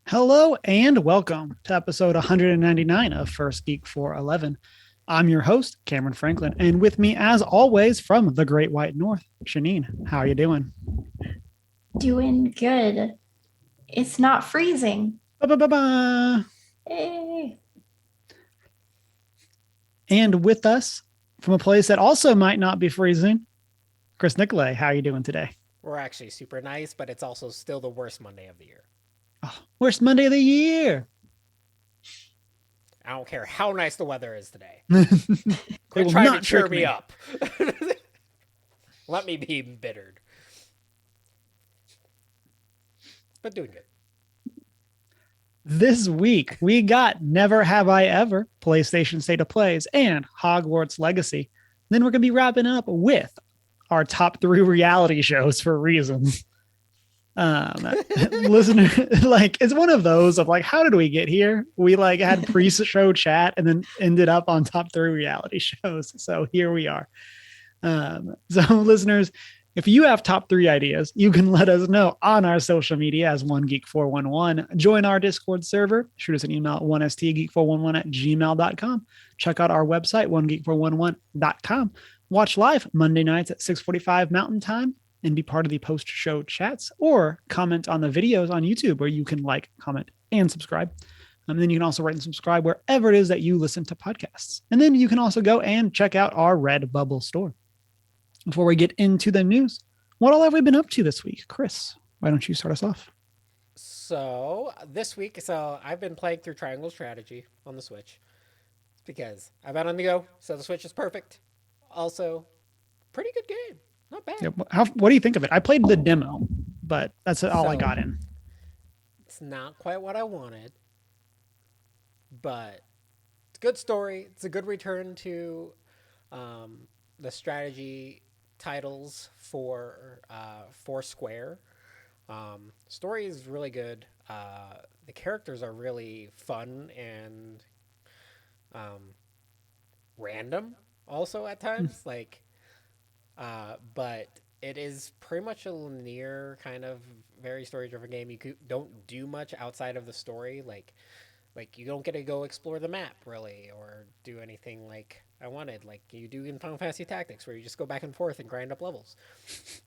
Hello and welcome to episode 199 of First Geek 411. I'm your host, Cameron Franklin, and with me, as always, from the Great White North, Shanine. How are you doing? Doing good. It's not freezing. Ba-ba-ba-ba. Hey. And with us, from a place that also might not be freezing, Chris Nicolay. How are you doing today? We're actually super nice, but it's also still the worst Monday of the year. Oh, worst Monday of the year. I don't care how nice the weather is today. They Quit will trying to not cheer trick me me. up. Let me be embittered. But doing good. This week, we got Never Have I Ever, PlayStation State of Plays, and Hogwarts Legacy. Then we're going to be wrapping up with our top three reality shows for reasons. Listener, like, it's one of those of like, how did we get here? We like had pre-show chat and then ended up on top three reality shows. So here we are. So listeners, if you have top three ideas, you can let us know on our social media as One Geek 411. Join our Discord server. Shoot us an email at 1stgeek411 at gmail.com. Check out our website, onegeek411.com. Watch live Monday nights at 6:45 Mountain Time and be part of the post-show chats, or comment on the videos on YouTube where you can like, comment, and subscribe. And then you can also rate and subscribe wherever it is that you listen to podcasts. And then you can also go and check out our Redbubble store. Before we get into the news, what all have we been up to this week? Chris, why don't you start us off? So, this week, I've been playing through Triangle Strategy on the Switch because I've been on the go, so the Switch is perfect. Also, pretty good game. Not bad. Yeah, what do you think of it? I played the demo, but that's all I So, got in. it's not quite what I wanted, but it's a good story. It's a good return to the strategy titles for Square. Story is really good. The characters are really fun and um, random, also at times. But it is pretty much a linear kind of very story driven game. Don't do much outside of the story. Like you don't get to go explore the map really or do anything like I wanted, like you do in Final Fantasy Tactics, where you just go back and forth and grind up levels.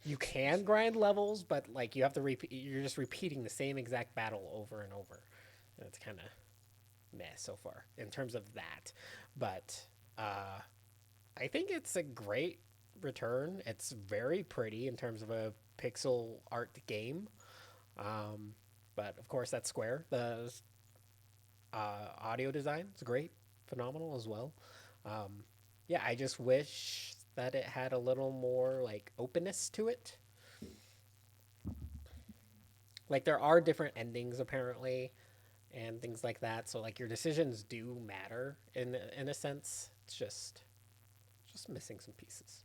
You can grind levels, but like you have to repeat. You're just repeating the same exact battle over and over. And it's kind of meh so far in terms of that. But I think it's a great return. It's very pretty in terms of a pixel art game. Um, but of course, that's Square. The audio design is great, phenomenal as well. Um, yeah, I just wish that it had a little more like openness to it. Like there are different endings apparently, and things like that. So like your decisions do matter in a sense. It's just missing some pieces.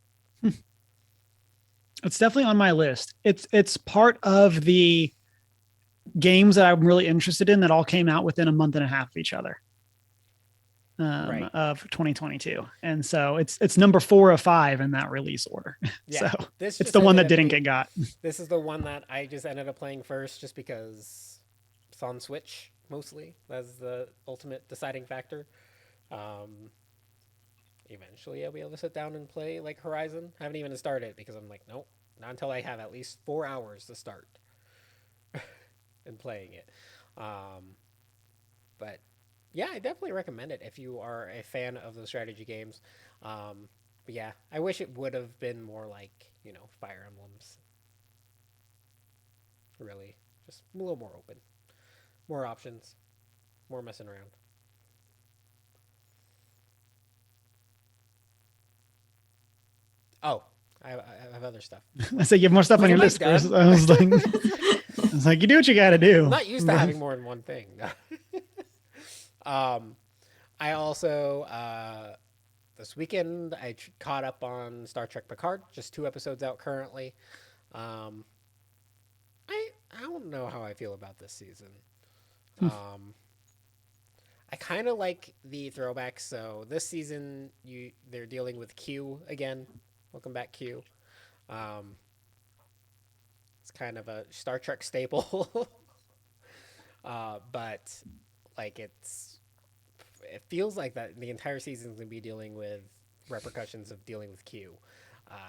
It's definitely on my list. It's part of the games that I'm really interested in that all came out within a month and a half of each other. Right. Of 2022, and so it's number 4 of 5 in that release order. So Yeah. This it's just the one ended that up didn't being get got. this is the one that I just ended up playing first just because it's on Switch mostly. That's the ultimate deciding factor. Um, Eventually I'll be able to sit down and play like Horizon. I haven't even started because I'm like, nope, not until I have at least 4 hours to start and playing it. Um, but yeah, I definitely recommend it if you are a fan of the strategy games. But yeah, I wish it would have been more like, Fire Emblems. Really, just a little more open, more options, more messing around. Oh, I have other stuff. I said you have more stuff on Like, your am I list, Chris. done? I was like, you do what you got to do. I'm not used to having more than one thing. um, I also this weekend I caught up on Star Trek Picard. Just 2 episodes out currently. Um, I don't know how I feel about this season. Um, I kind of like the throwbacks. So this season, they're dealing with Q again. Welcome back, Q. Um, it's kind of a Star Trek staple. But like it feels like that the entire season's gonna be dealing with repercussions of dealing with Q.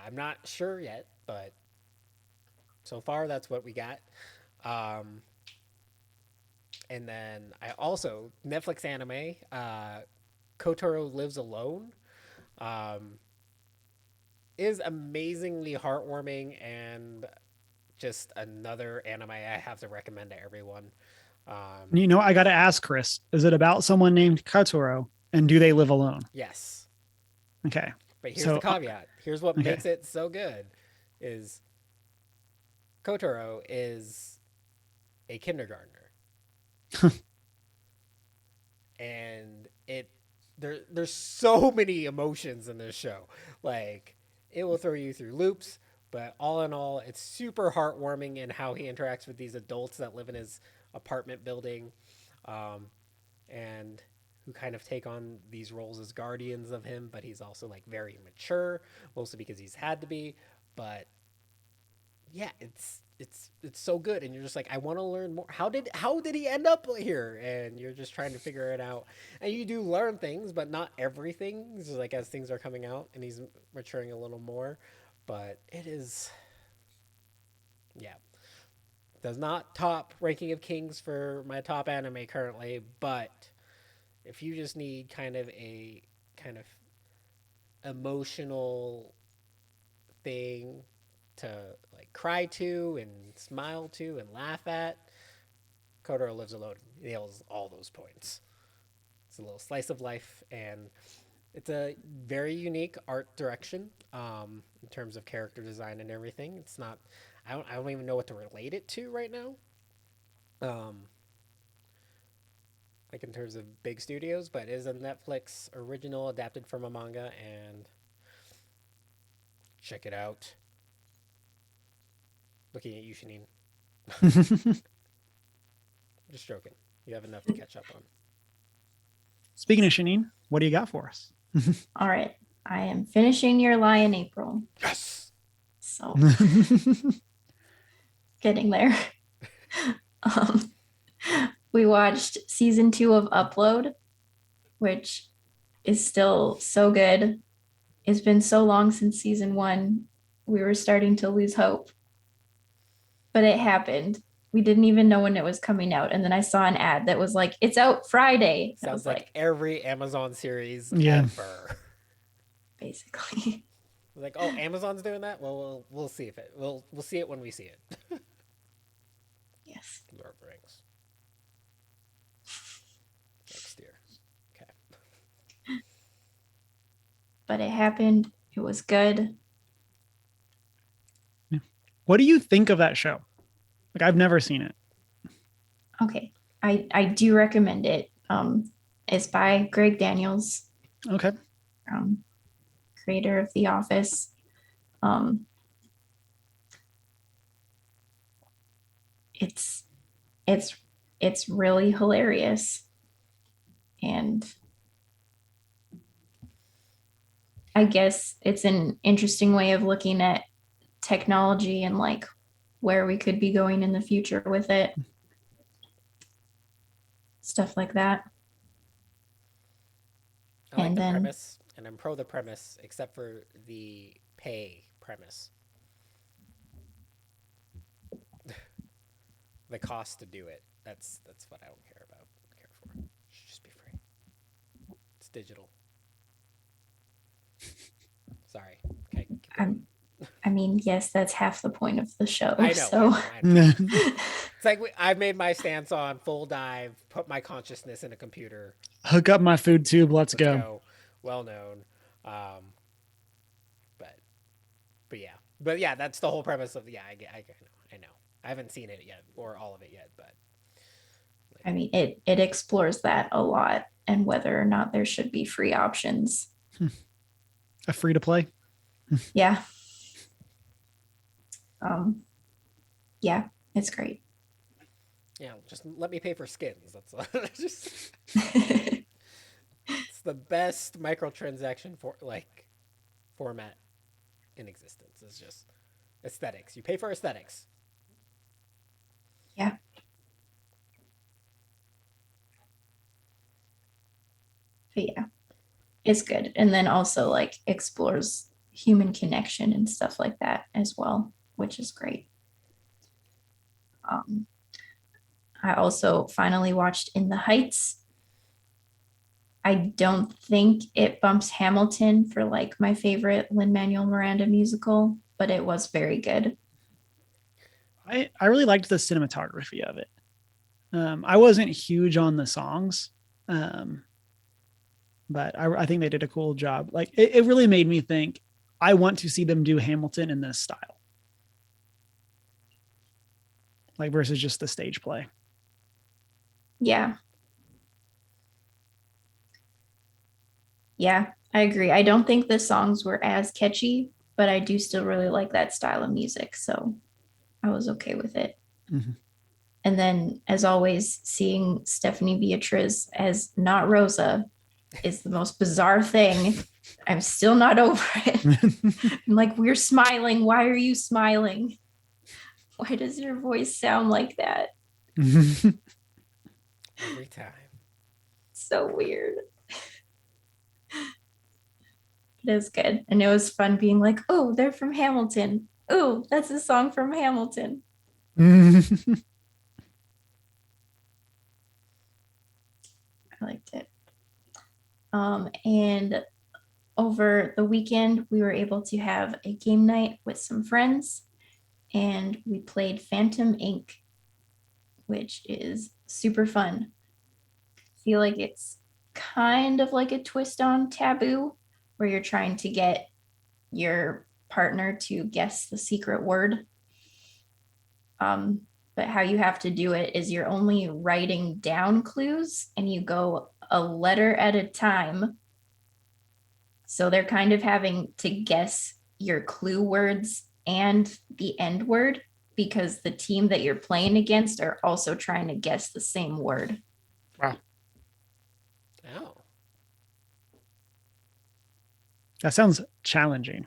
I'm not sure yet, but so far that's what we got. Um, and then I also Netflix anime, Kotaro Lives Alone, um, is amazingly heartwarming and just another anime I have to recommend to everyone. You know, I got to ask Chris, is it about someone named Katuro and do they live alone? Yes, Okay. but here's the So, caveat. Here's what okay. makes it so good: is Kotaro is a kindergartner, and there's so many emotions in this show. Like it will throw you through loops, but all in all, it's super heartwarming in how he interacts with these adults that live in his apartment building, um, and who kind of take on these roles as guardians of him. But he's also like very mature, mostly because he's had to be. But yeah, it's so good, and you're just like, I want to learn more. How did he end up here? And you're just trying to figure it out, and you do learn things, but not everything. Just like as things are coming out, and he's maturing a little more. But it is, yeah, does not top Ranking of Kings for my top anime currently. But if you just need kind of emotional thing to like cry to and smile to and laugh at, Kotaro Lives Alone nails all those points. It's a little slice of life, and it's a very unique art direction in terms of character design and everything. It's not. I don't even know what to relate it to right now. Um, like in terms of big studios, but it is a Netflix original adapted from a manga, and check it out. Looking at you, Shanine. Just joking. You have enough to catch up on. Speaking of Shanine, what do you got for us? All right. I am finishing Your Lie in April. Yes. So getting there. Um, we watched season 2 of Upload, which is still so good. It's been so long since season 1. We were starting to lose hope, but it happened. We didn't even know when it was coming out. And then I saw an ad that was like, it's out Friday. And I Sounds was like like, every Amazon series Yeah. ever. basically. Like, oh, Amazon's doing that. Well, we'll see if it. We'll see it when we see it. Yes. Lord of the Rings next year. Okay. But it happened. It was good. What do you think of that show? Like, I've never seen it. Okay. I do recommend it. It's by Greg Daniels, Okay. um, creator of The Office. Um, it's it's it's really hilarious, and I guess it's an interesting way of looking at technology and like where we could be going in the future with it, stuff like that. I like And the then premise, and I'm pro the premise, except for the pay premise. The cost to do it. That's what I don't care about. Care for. It should just be free. It's digital. Sorry. Okay. Keep going. I mean, yes, that's half the point of the show. I know. I So know. I know. It's like I made my stance on full dive, put my consciousness in a computer. Hook up my food tube. Let's Let's go. go. Well known. Um, but yeah. But yeah, that's the whole premise of yeah. I know. I haven't seen it yet or all of it yet, but like, I mean, it explores that a lot and whether or not there should be free options. A free to play. Yeah. Um, yeah, it's great. yeah, just let me pay for skins. That's just it's the best microtransaction for like format in existence. It's just aesthetics. You pay for aesthetics. Yeah. It's good. And then also like explores human connection and stuff like that as well, which is great. Um, I also finally watched In the Heights. I don't think it bumps Hamilton for like my favorite Lin-Manuel Miranda musical, but it was very good. I really liked the cinematography of it. I wasn't huge on the songs, um, but I think they did a cool job. Like it really made me think. I want to see them do Hamilton in this style, like versus just the stage play. Yeah. Yeah, I agree. I don't think the songs were as catchy, but I do still really like that style of music. So I was okay with it. Mhm. And then, as always, seeing Stephanie Beatriz as not Rosa is the most bizarre thing. I'm still not over it. I'm like, we're smiling. Why are you smiling? Why does your voice sound like that? Every time. So weird. It is good. And it was fun being like, oh, they're from Hamilton. Oh, that's a song from Hamilton. I liked it. And over the weekend, we were able to have a game night with some friends, and we played Phantom Inc., which is super fun. I feel like it's kind of like a twist on Taboo, where you're trying to get your partner to guess the secret word. But how you have to do it is you're only writing down clues and you go a letter at a time. So they're kind of having to guess your clue words and the end word because the team that you're playing against are also trying to guess the same word. Wow, Oh. that sounds challenging.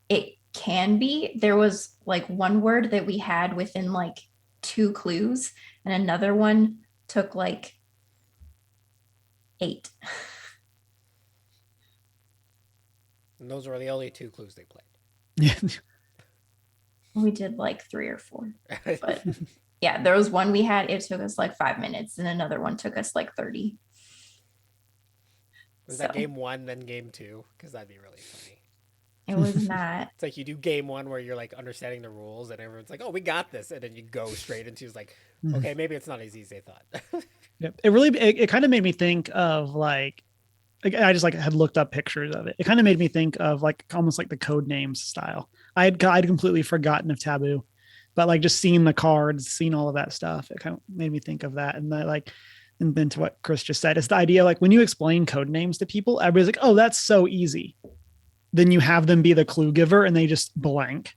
It can be. There was like one word that we had within like two clues, and another one took like eight. And those were the only two clues they Yeah. We did like three or four, but yeah, there was one we had, it took us like 5 minutes, and another one took us like 30. Was So that game one, then game two? Because that'd be really funny. it was not. It's like you do game one where you're like understanding the rules and everyone's like, oh, we got this. And then you go straight into it's like, okay, maybe it's not as easy as they thought. Yep. It kind of made me think of like I just like had looked up pictures of it. It kind of made me think of like almost like the code names style. I'd completely forgotten of Taboo, but like just seeing the cards, seeing all of that stuff, it kind of made me think of that. And that like, and then to what Chris just said, it's the idea like when you explain code names to people, everybody's like, oh, that's so easy. Then you have them be the clue giver and they just blank.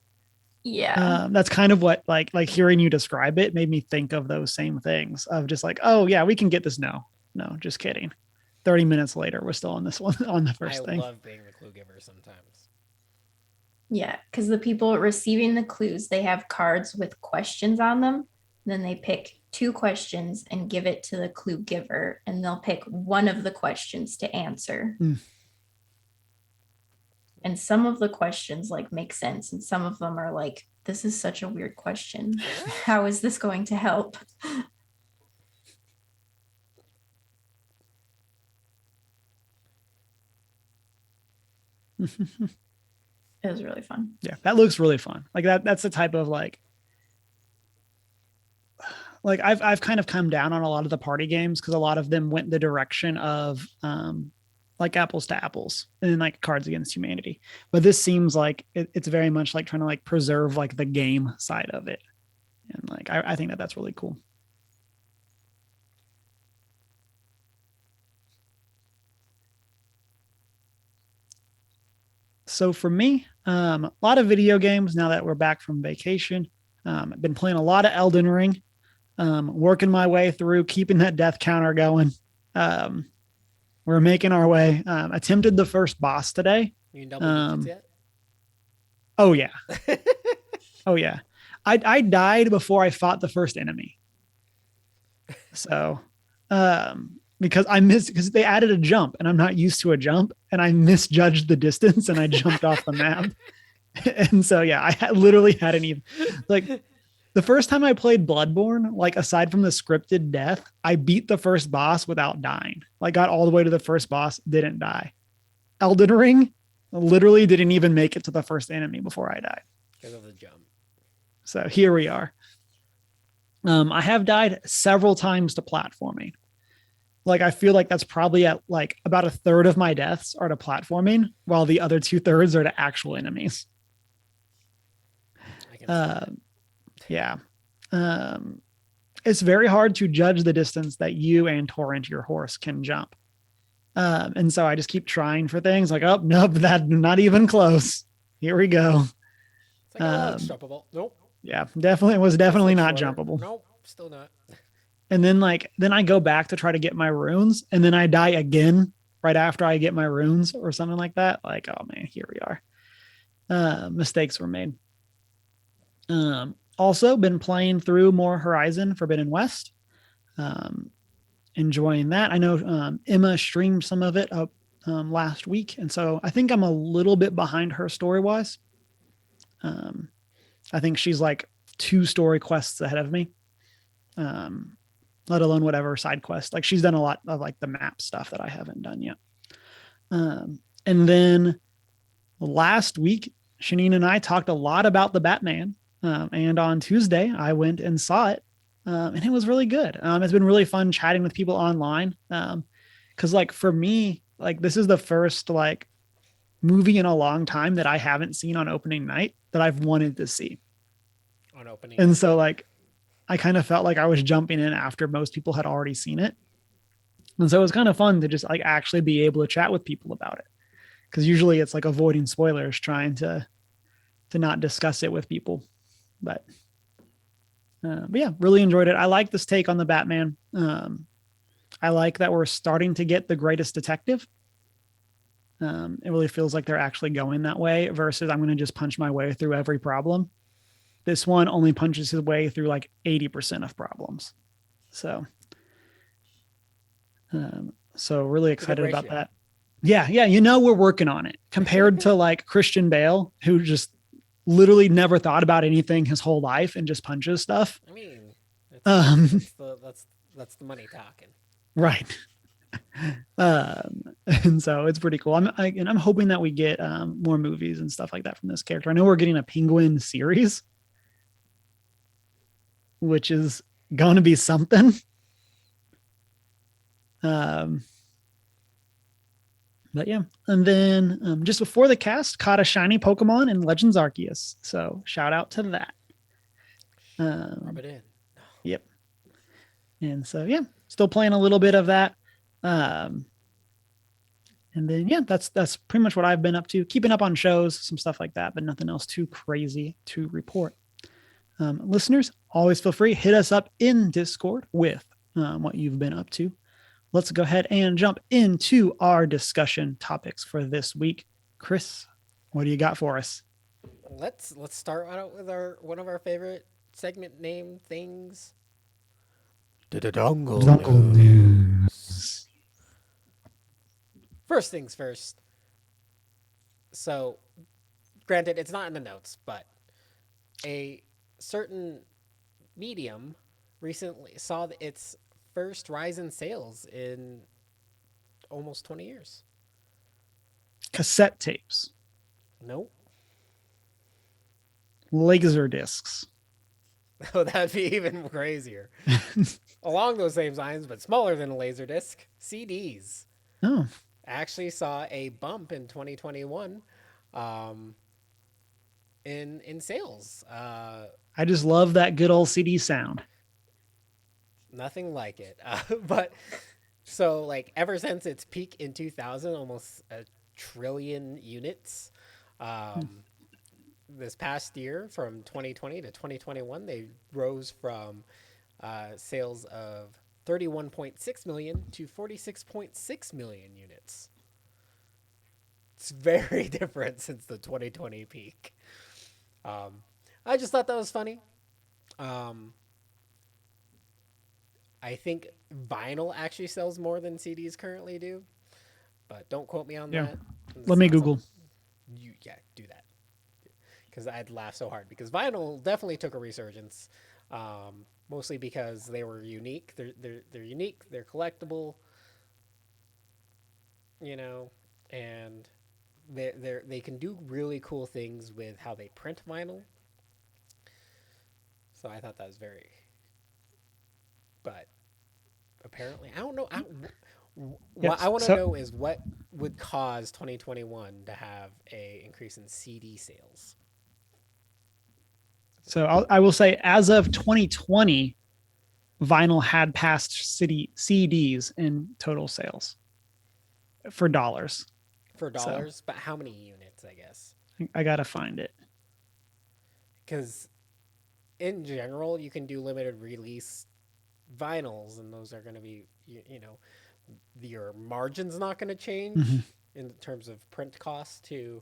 Yeah. That's kind of what like hearing you describe it made me think of those same things of just like, oh yeah, we can get this. No, just kidding. 30 minutes later, we're still on this one on the I first thing. love being the clue giver sometimes. Yeah, because the people receiving the clues, they have cards with questions on them. Then they pick two questions and give it to the clue giver, and they'll pick one of the questions to answer. Mm. And some of the questions like make sense, and some of them are like, this is such a weird question. How is this going to help? It was really fun. Yeah, that looks really fun. Like that's the type of like I've kind of come down on a lot of the party games because a lot of them went the direction of like apples to apples and then like Cards Against Humanity. But this seems like it's very much like trying to like preserve like the game side of it. And like I think that that's really cool. So for me, a lot of video games now that we're back from vacation. I've been playing a lot of Elden Ring, working my way through, keeping that death counter going. Um, we're making our way. Attempted the first boss today. You in double digits Um, yet? oh yeah, oh yeah. I died before I fought the first enemy. So because because they added a jump and I'm not used to a jump and I misjudged the distance and I jumped off the map. And so, yeah, literally hadn't even like the first time I played Bloodborne, like aside from the scripted death, I beat the first boss without dying. Like got all the way to the first boss, didn't die. Elden Ring literally didn't even make it to the first enemy before I died. Because of the jump. So here we are. I have died several times to platforming. Like I feel like that's probably at like about a third of my deaths are to platforming, while the other 2/3 are to actual enemies. I can see that. Yeah. It's very hard to judge the distance that you and Torrent, your horse, can jump. And so I just keep trying for things like, oh, nope, that's not even close. Here we go. It's like, oh, it's jumpable. Nope. Yeah, definitely. It was definitely not shorter. jumpable. Nope, still not. And then then I go back to try to get my runes and then I die again right after I get my runes or something like that. Like, oh man, here we are. Mistakes were made. Also been playing through more Horizon Forbidden West. Enjoying that. I know Emma streamed some of it up last week. And so I think I'm a little bit behind her story-wise. I think she's like 2 story quests ahead of me. Let alone whatever side quest. Like she's done a lot of like the map stuff that I haven't done yet. And then last week, Shanine and I talked a lot about the Batman. And on Tuesday, I went and saw it. And it was really good. It's been really fun chatting with people online. Cause like for me, like this is the first like movie in a long time that I haven't seen on opening night that I've wanted to see. On opening. And so like, I kind of felt like I was jumping in after most people had already seen it. And so it was kind of fun to just like actually be able to chat with people about it. Cause usually it's like avoiding spoilers, trying to not discuss it with people. But yeah, really enjoyed it. I like this take on the Batman. I like that we're starting to get the greatest detective. It really feels like they're actually going that way versus I'm going to just punch my way through every problem. This one only punches his way through like 80% of problems. So really excited about that. Yeah. You know, we're working on it compared to like Christian Bale, who just literally never thought about anything his whole life and just punches stuff. I mean, that's the money talking. Right. And so it's pretty cool. I'm hoping that we get more movies and stuff like that from this character. I know we're getting a Penguin series, which is going to be something. But yeah, and then just before the cast, caught a shiny Pokemon in Legends Arceus. So shout out to that. Rub it in. Yep. And so yeah, still playing a little bit of that. And then yeah, that's pretty much what I've been up to. Keeping up on shows, some stuff like that, but nothing else too crazy to report. Listeners, always feel free, hit us up in Discord with what you've been up to. Let's go ahead and jump into our discussion topics for this week. Chris, what do you got for us? Let's start out with one of our favorite segment name things. Dongle News. First things first. So, granted, it's not in the notes, but a certain medium recently saw its first rise in sales in almost 20 years. Cassette tapes. Nope. Laser discs. Oh, that'd be even crazier. Along those same lines, but smaller than a laser disc, CDs. Oh. Actually saw a bump in 2021 in sales. I just love that good old CD sound. Nothing like it. But so like ever since its peak in 2000, almost a trillion units. This past year, from 2020 to 2021, they rose from sales of 31.6 million to 46.6 million units. It's very different since the 2020 peak. I just thought that was funny. I think vinyl actually sells more than CDs currently do, but don't quote me on Yeah. that. Let It's me not Google. you yeah, do that because I'd laugh so hard because vinyl definitely took a resurgence, mostly because they were unique. They're unique. They're collectible, you know, and they can do really cool things with how they print vinyl. So I thought that was very, but apparently I don't know. What Yes. I want to So know is what would cause 2021 to have a increase in CD sales. I will say, as of 2020, vinyl had passed CDs in total sales for dollars. For So dollars, but how many units, I guess? I gotta find it. Because in general, you can do limited release vinyls, and those are going to be, your margin's not going to Mhm. change in terms of print cost to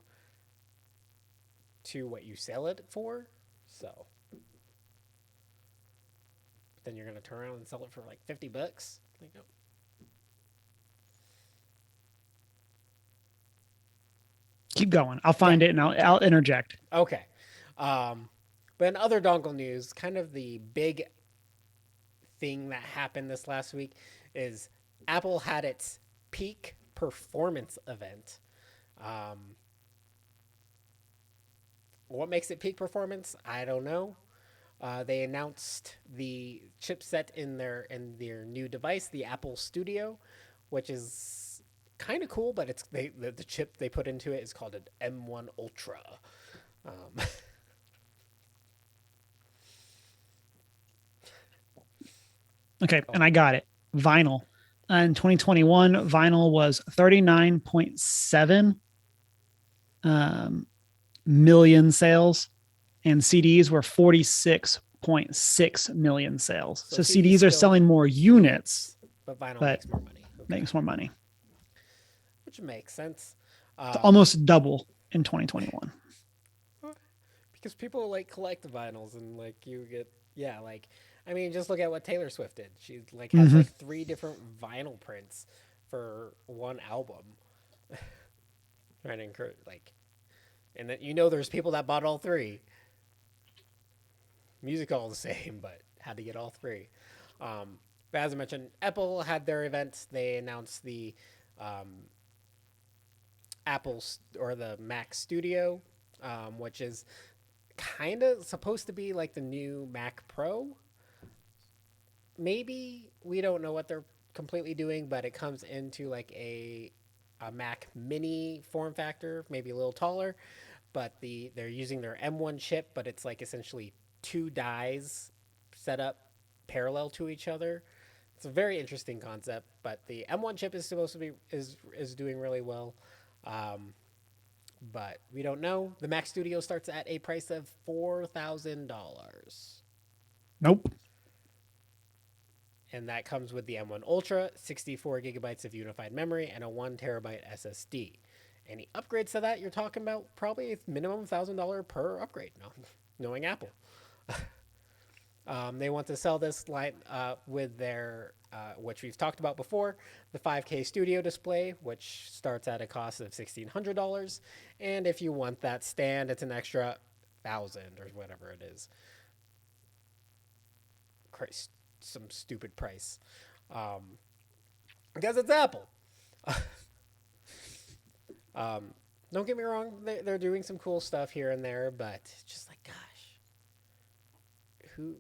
what you sell it for. So then you're going to turn around and sell it for like $50. Like, no. Keep going. I'll Yeah. find it and I'll interject. Okay. But in other dongle news, kind of the big thing that happened this last week is Apple had its peak performance event. Um, what makes it peak performance? I don't know. They announced the chipset in their new device, the Apple Studio, which is kind of cool, but the chip they put into it is called an M1 Ultra. Um, Okay, oh, and I got it. Vinyl. In 2021, vinyl was 39.7 million sales, and CDs were 46.6 million sales. so So CD's CDs are still selling more units, units, but vinyl but makes more money. Okay, makes more money. which makes sense. It's almost double in 2021. Because people like collect vinyls and like you get like I mean just look at what Taylor Swift did. She like has Mhm. like three different vinyl prints for one album. Trying to encourage like and then there's people that bought all three. Music all the same, but had to get all three. But as I mentioned, Apple had their event. They announced the um, Apple or the Mac Studio, which is kind of supposed to be like the new Mac Pro. Maybe we don't know what they're completely doing, but it comes into like a Mac Mini form factor, maybe a little taller. But they're using their M1 chip, but it's like essentially two dies set up parallel to each other. It's a very interesting concept, but the M1 chip is supposed to be is doing really well. Um, but we don't know. The Mac Studio starts at a price of $4,000. Nope. And that comes with the M1 Ultra, 64 gigabytes of unified memory, and a 1 terabyte SSD. Any upgrades to that, you're talking about probably minimum $1,000 per upgrade, no, knowing Apple. They want to sell this line with their, which we've talked about before, the 5K Studio display, which starts at a cost of $1,600. And if you want that stand, it's an extra 1,000 or whatever it is. Christ, some stupid price. Because it's Apple. Don't get me wrong, they're doing some cool stuff here and there, but it's just like, gosh, who?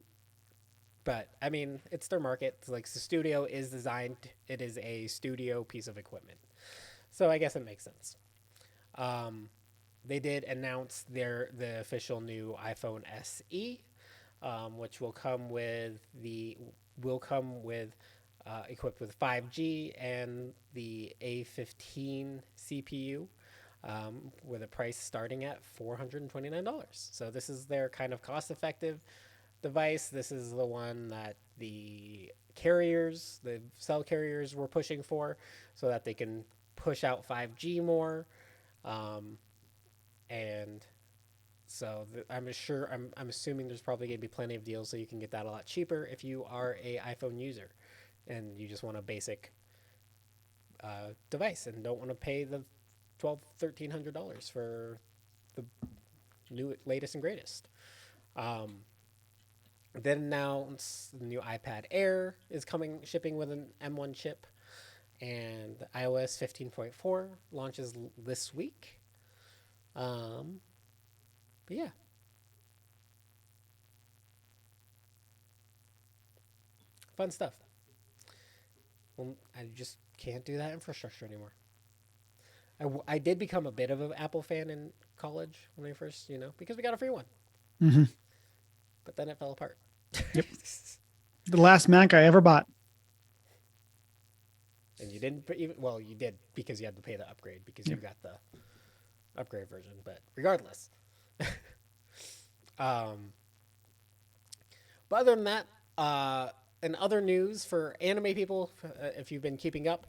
But I mean, it's their market. It's like the studio is designed. It is a studio piece of equipment, so I guess it makes sense. Um, they did announce the official new iPhone SE, which will come with equipped with 5G and the A15 CPU, with a price starting at $429. So this is their kind of cost-effective device. This is the one that the cell carriers were pushing for, so that they can push out 5G more, um, and I'm assuming there's probably going to be plenty of deals so you can get that a lot cheaper if you are a iPhone user. and you just want a basic device and don't want to pay the $1,200-$1,300 for the new latest and greatest. Um, then now the new iPad Air is shipping with an M1 chip, and iOS 15.4 launches this week. But yeah, fun stuff. Well, I just can't do that infrastructure anymore. I did become a bit of an Apple fan in college when I first, because we got a free one. Mm-hmm. But then it fell apart. Yep. The last Mac I ever bought. And you didn't even, well, you did because you had to pay the upgrade because you got the upgrade version. But regardless, but other than that, in other news for anime people, if you've been keeping up,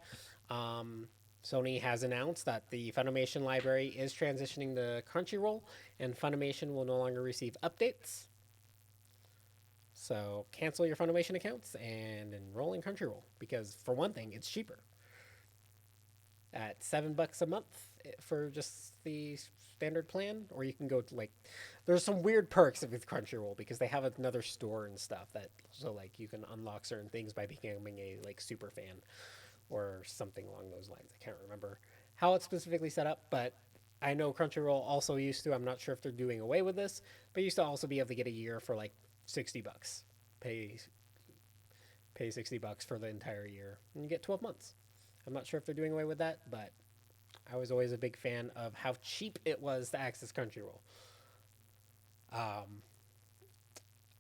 Sony has announced that the Funimation library is transitioning to Crunchyroll, and Funimation will no longer receive updates. So cancel your Funimation accounts and enroll in Crunchyroll because, for one thing, it's cheaper. At $7 a month for just the standard plan, or you can go to there's some weird perks with Crunchyroll because they have another store and stuff so you can unlock certain things by becoming a super fan or something along those lines. I can't remember how it's specifically set up, but I know Crunchyroll also used to. I'm not sure if they're doing away with this, but used to also be able to get a year for $60. Pay $60 for the entire year and you get 12 months. I'm not sure if they're doing away with that, but I was always a big fan of how cheap it was to access Crunchyroll.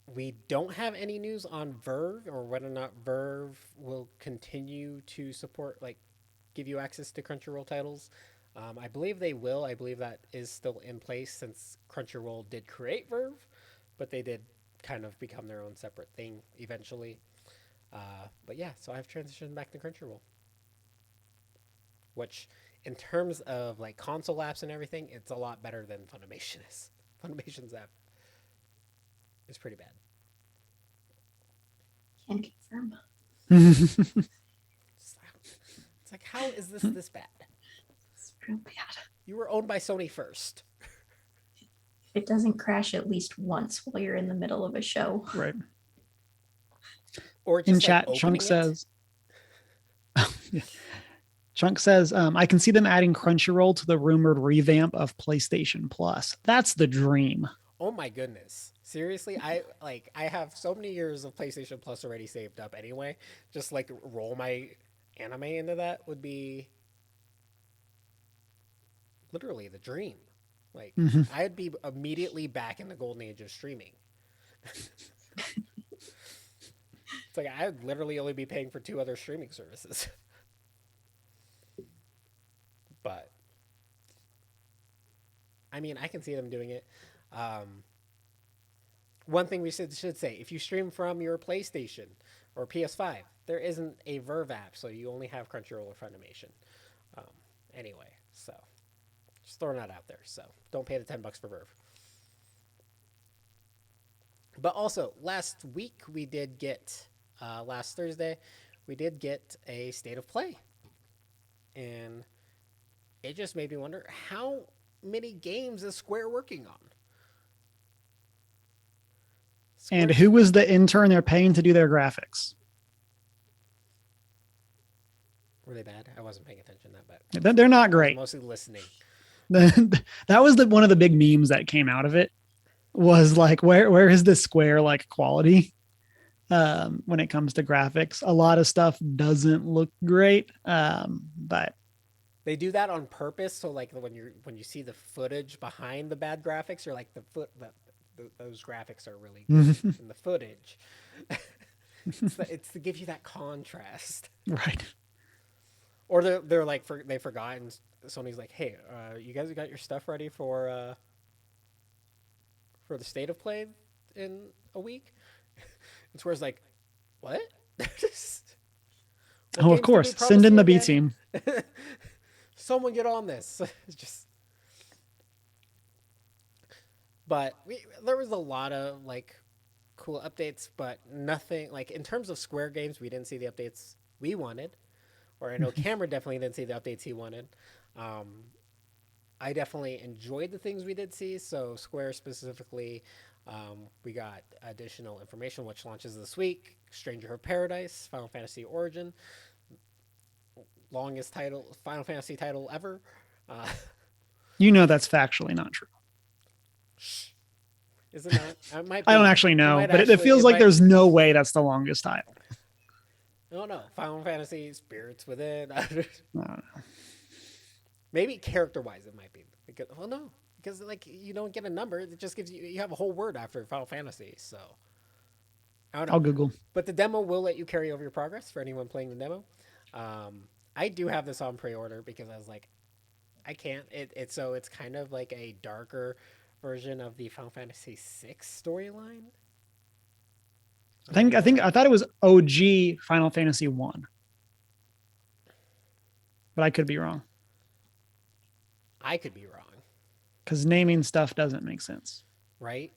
We don't have any news on Verve or whether or not Verve will continue to support, give you access to Crunchyroll titles. I believe they will. I believe that is still in place since Crunchyroll did create Verve, but they did kind of become their own separate thing eventually. But yeah, so I've transitioned back to Crunchyroll, which in terms of console apps and everything, it's a lot better than Funimation is. Funimation's app is pretty bad. Can confirm. It's how is this bad? It's real bad. You were owned by Sony first. It doesn't crash at least once while you're in the middle of a show. Right. Or just in chat, Chunk says. Yeah. Chunk says, I can see them adding Crunchyroll to the rumored revamp of PlayStation Plus. That's the dream. Oh my goodness. Seriously, I have so many years of PlayStation Plus already saved up anyway. Just roll my anime into that would be literally the dream. I'd be immediately back in the golden age of streaming. It's I'd literally only be paying for 2 other streaming services. But I mean, I can see them doing it. One thing we should say, if you stream from your PlayStation or PS5, there isn't a Verve app, so you only have Crunchyroll or Funimation. Anyway, so just throwing that out there. So don't pay the $10 for Verve. But also, last week we did get, last Thursday, we did get a State of Play. And it just made me wonder, how many games is Square working on? And who was the intern they're paying to do their graphics? Were they bad? I wasn't paying attention that bad. They're not great. Mostly listening. That was one of the big memes that came out of it. Was where is the Square quality when it comes to graphics? A lot of stuff doesn't look great, but they do that on purpose. So when you see the footage behind the bad graphics, you're those graphics are really good in the footage. It's to give you that contrast, right? Or they forgot, and Sony's hey, you guys got your stuff ready for the State of Play in a week? And Square's what? Oh, of course, send in the B team. Someone get on this. It's just. But there was a lot of cool updates, but nothing like in terms of Square games, we didn't see the updates we wanted, or I know Cameron definitely didn't see the updates he wanted. Um, I definitely enjoyed the things we did see. So Square specifically, we got additional information which launches this week: Stranger of Paradise, Final Fantasy Origin, longest title Final Fantasy title ever. Uh, You know that's factually not true. is it not? It might I don't be. actually It know, might but it actually. feels It like might. there's no way that's the longest title. I don't know. Final Fantasy Spirits Within. I don't know. Maybe character wise, it might be. Because, well, no, because like you don't get a number. It just gives you. You have a whole word after Final Fantasy. So I don't know. I'll Google. But the demo will let you carry over your progress for anyone playing the demo. I do have this on pre-order because I was like, I can't. It's kind of like a darker version of the Final Fantasy VI storyline. I thought it was OG Final Fantasy 1. But I could be wrong. I could be wrong, Because naming stuff doesn't make sense. right?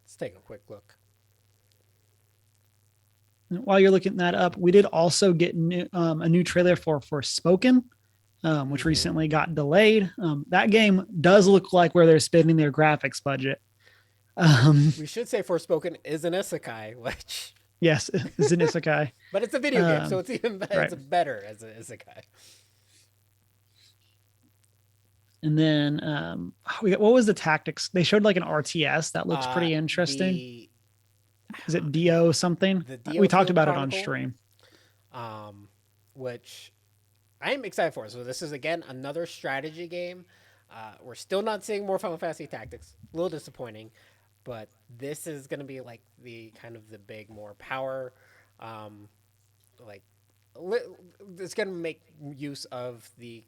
Let's take a quick look. And while you're looking that up, we did also get a new trailer for Forspoken, which recently got delayed. That game does look like where they're spending their graphics budget. We should say Forspoken is an isekai, which Yes, it's an isekai. but it's a video game, so it's even better. right. It's better as an isekai. And then what was the tactics? They showed like an RTS that looks pretty interesting. Is it Dio something? The Dio We talked Field about it on Chronicle? stream. Which I am excited for. So this is again another strategy game. We're still not seeing more Final Fantasy Tactics. A little disappointing, but this is going to be like the kind of the big more power, like it's going to make use of the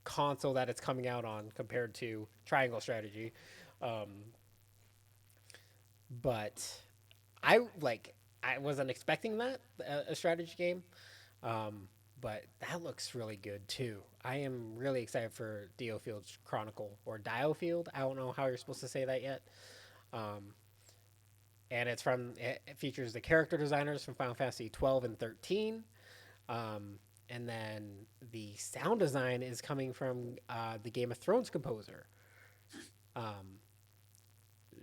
console that it's coming out on compared to Triangle Strategy. But I wasn't expecting that a strategy game. But that looks really good too. I am really excited for Diofield's Chronicle or Diofield. I don't know how you're supposed to say that yet. And it features the character designers from Final Fantasy 12 and 13. And then the sound design is coming from the Game of Thrones composer,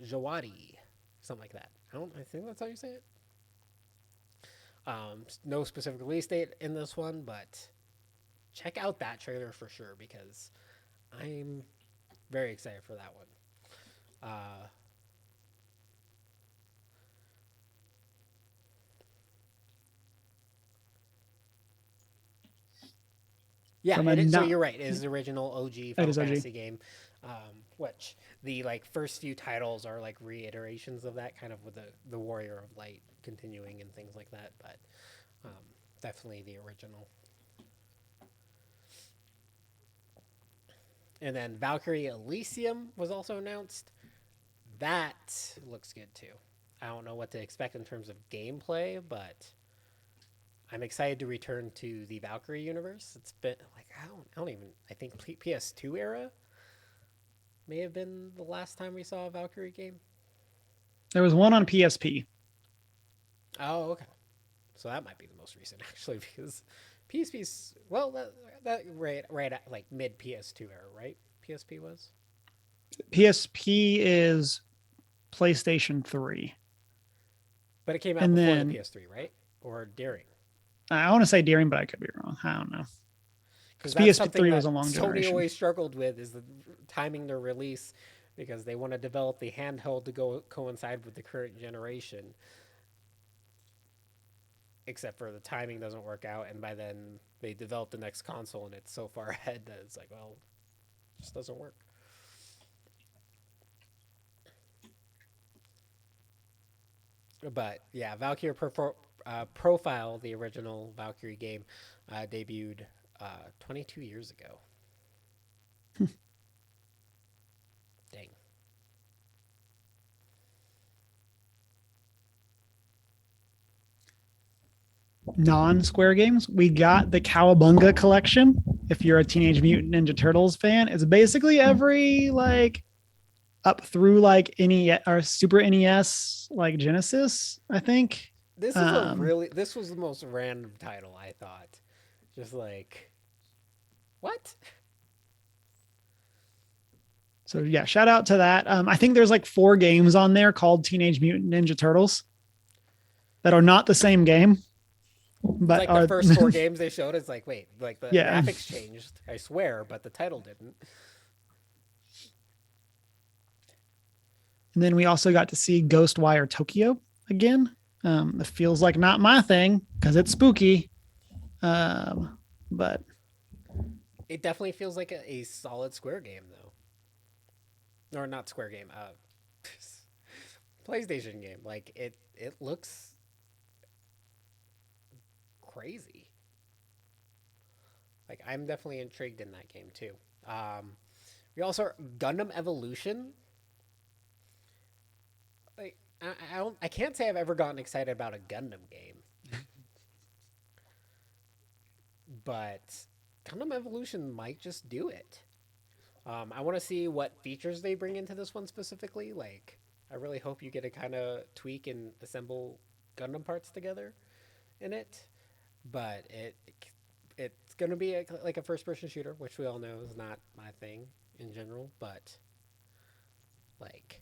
Jawadi, something like that. I think that's how you say it. No specific release date in this one, but check out that trailer for sure because I'm very excited for that one. Yeah, so you're right. It is the original OG Final Fantasy game, which the like first few titles are like reiterations of that, kind of with the Warrior of Light continuing and things like that. But definitely the original. And then Valkyrie Elysium was also announced. That looks good too. I don't know what to expect in terms of gameplay, but I'm excited to return to the Valkyrie universe. It's been like I think PS2 era may have been the last time we saw a Valkyrie game. There was one on PSP. Oh, okay. So that might be the most recent actually, because PSP's that right at like mid PS2 era, right? PSP was. PSP is PlayStation 3. But it came out before the PS3, right? Or during? I want to say during, but I could be wrong. I don't know. Because PS3 was a long generation. Sony always struggled with is the timing their release because they want to develop the handheld to coincide with the current generation. Except for the timing doesn't work out, and by then they develop the next console, and it's so far ahead that it's like, well, it just doesn't work. But yeah, Valkyrie Profile, the original Valkyrie game, debuted 22 years ago. Dang. Non-Square games, we got the Cowabunga collection. If you're a Teenage Mutant Ninja Turtles fan, it's basically every like up through like NES or Super NES, like Genesis, I think. This was the most random title I thought. Just like what? So yeah, shout out to that. I think there's like 4 games on there called Teenage Mutant Ninja Turtles that are not the same game, It's but like the are first 4 games they showed. It's like wait, like the yeah. graphics changed. I swear, but the title didn't. And then we also got to see Ghostwire Tokyo again. It feels like not my thing because it's spooky. But It definitely feels like a solid Square game though, or not Square game. PlayStation game. Like it looks crazy. Like I'm definitely intrigued in that game too. We also Gundam Evolution. Like I can't say I've ever gotten excited about a Gundam game, but Gundam Evolution might just do it. I want to see what features they bring into this one specifically. Like I really hope you get to kind of tweak and assemble Gundam parts together in it. But it's gonna be like a first person shooter, which we all know is not my thing in general. But like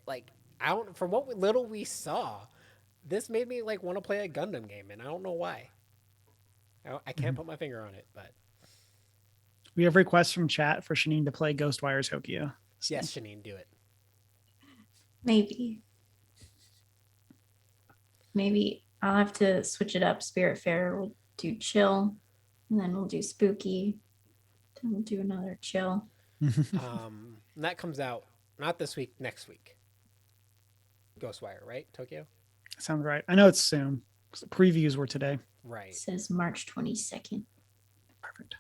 like I don't from what little we saw, this made me like want to play a Gundam game, and I don't know why. I can't put my finger on it, but we have requests from chat for Shanine to play Ghostwire Tokyo. So. yes, Shanine, do it. Maybe. Maybe I'll have to switch it up. Spirit Fair will do chill, and then we'll do spooky. Then we'll do another chill. That comes out not this week, next week. Ghostwire, right? Tokyo? Sounds right. I know it's soon. The previews were today. Right. It says March 22nd. Perfect.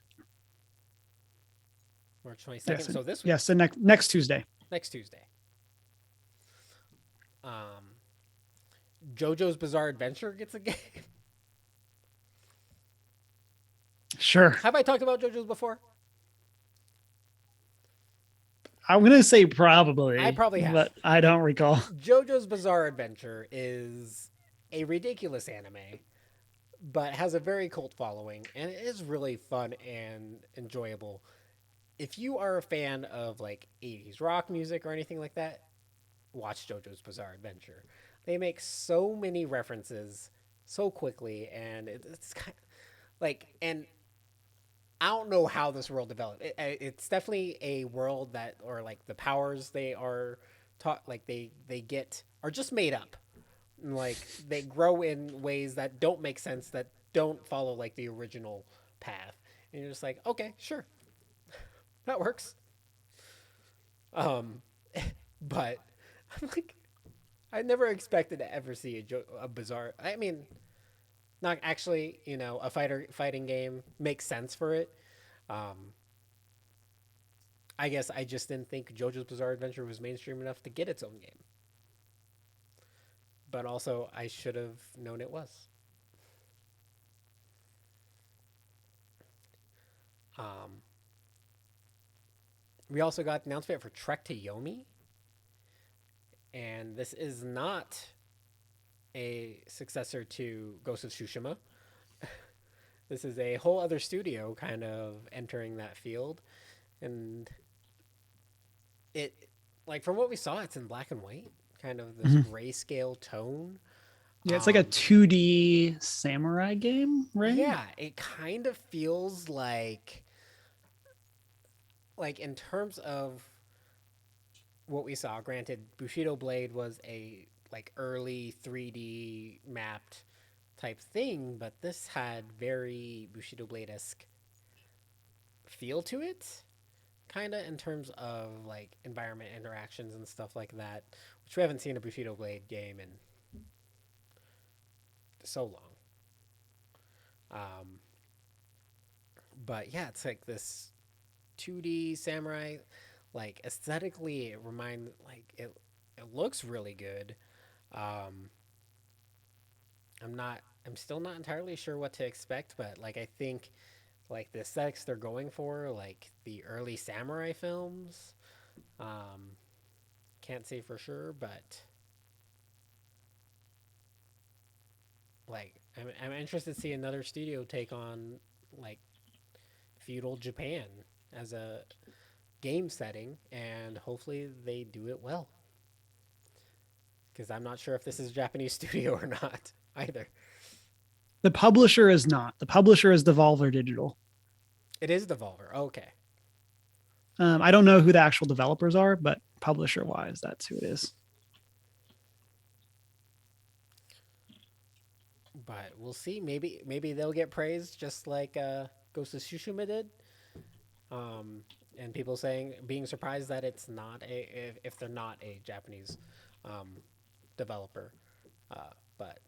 March 22nd. Yes, so this week. Yes, so next Tuesday. Next Tuesday. JoJo's Bizarre Adventure gets a game. Sure. Have I talked about JoJo's before? I'm gonna say probably. I probably have. But I don't recall. JoJo's Bizarre Adventure is a ridiculous anime, but has a very cult following, and it is really fun and enjoyable. If you are a fan of like 80s rock music or anything like that, watch JoJo's Bizarre Adventure. They make so many references so quickly, and it's kind of like, and I don't know how this world developed. It's definitely a world that, or like the powers they are taught, like they get are just made up. Like they grow in ways that don't make sense, that don't follow like the original path, and you're just like, okay, sure, that works. Um, but I'm like, I never expected to ever see a bizarre. I mean, not actually, a fighting game makes sense for it. Um, I guess I just didn't think JoJo's Bizarre Adventure was mainstream enough to get its own game. But also, I should have known it was. Um, we also got the announcement for Trek to Yomi. And this is not a successor to Ghost of Tsushima. This is a whole other studio kind of entering that field. And it, like, from what we saw, it's in black and white, kind of this grayscale tone. Yeah, it's like a 2D samurai game, right? Yeah, it kind of feels like in terms of what we saw, granted, Bushido Blade was a like early 3D mapped type thing, but this had very Bushido Blade-esque feel to it, kind of in terms of like environment interactions and stuff like that, which we haven't seen a Bushido Blade game in so long. But yeah, it's like this 2D samurai, like aesthetically it looks really good. um I'm still not entirely sure what to expect, but like I think like the aesthetics they're going for, like the early samurai films, Um, can't say for sure, but like I'm interested to see another studio take on like feudal Japan as a game setting, and hopefully they do it well. Because I'm not sure if this is a Japanese studio or not either. The publisher is not. The publisher is Devolver Digital. It is Devolver. Okay. I don't know who the actual developers are, but publisher wise, that's who it is. But we'll see. Maybe they'll get praised just like Ghost of Tsushima did. Um, and people being surprised that it's not if they're not a Japanese um, developer. But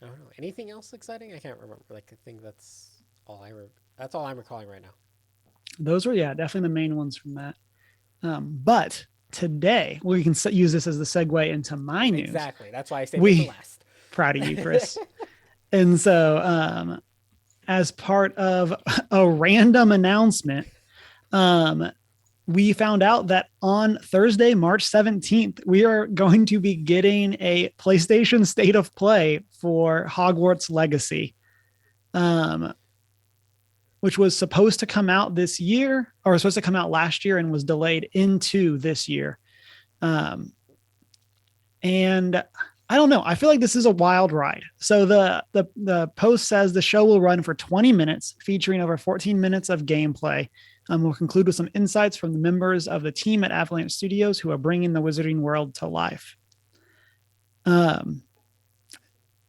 I don't know. Anything else exciting? I can't remember. Like I think that's all I'm recalling right now. Those were, yeah, definitely the main ones from that. But today we can use this as the segue into my news. Exactly. That's why I saved it for last. Proud of you, Chris. And so, as part of a random announcement, we found out that on Thursday, March 17th, we are going to be getting a PlayStation State of Play for Hogwarts Legacy, which was supposed to come out this year, or was supposed to come out last year and was delayed into this year. And I don't know. I feel like this is a wild ride. So the post says the show will run for 20 minutes, featuring over 14 minutes of gameplay. We'll conclude with some insights from the members of the team at Avalanche Studios who are bringing the Wizarding World to life.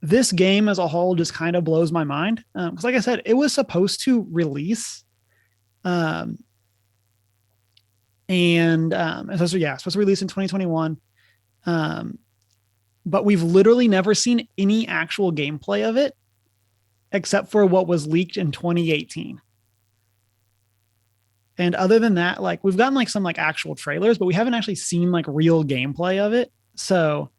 This game as a whole just kind of blows my mind. Because like I said, it was supposed to release. Supposed to release in 2021. But we've literally never seen any actual gameplay of it except for what was leaked in 2018. And other than that, like we've gotten like some like actual trailers, but we haven't actually seen like real gameplay of it. So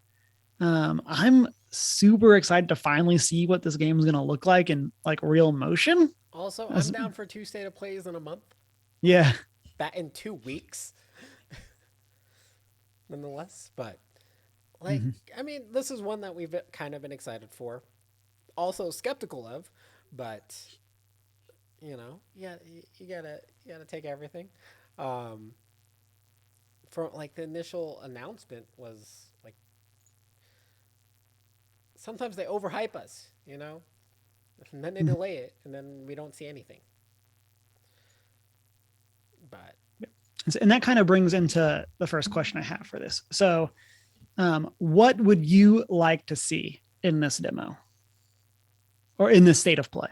I'm super excited to finally see what this game is going to look like in like real motion. Also, I'm down for 2 state of plays in a month. Yeah. That in 2 weeks. Nonetheless, but like, I mean, this is one that we've kind of been excited for. Also skeptical of, but you know, yeah, you gotta take everything. From like the initial announcement was like, sometimes they overhype us, you know, and then they delay it, and then we don't see anything. But and that kind of brings into the first question I have for this. So, what would you like to see in this demo or in this state of play?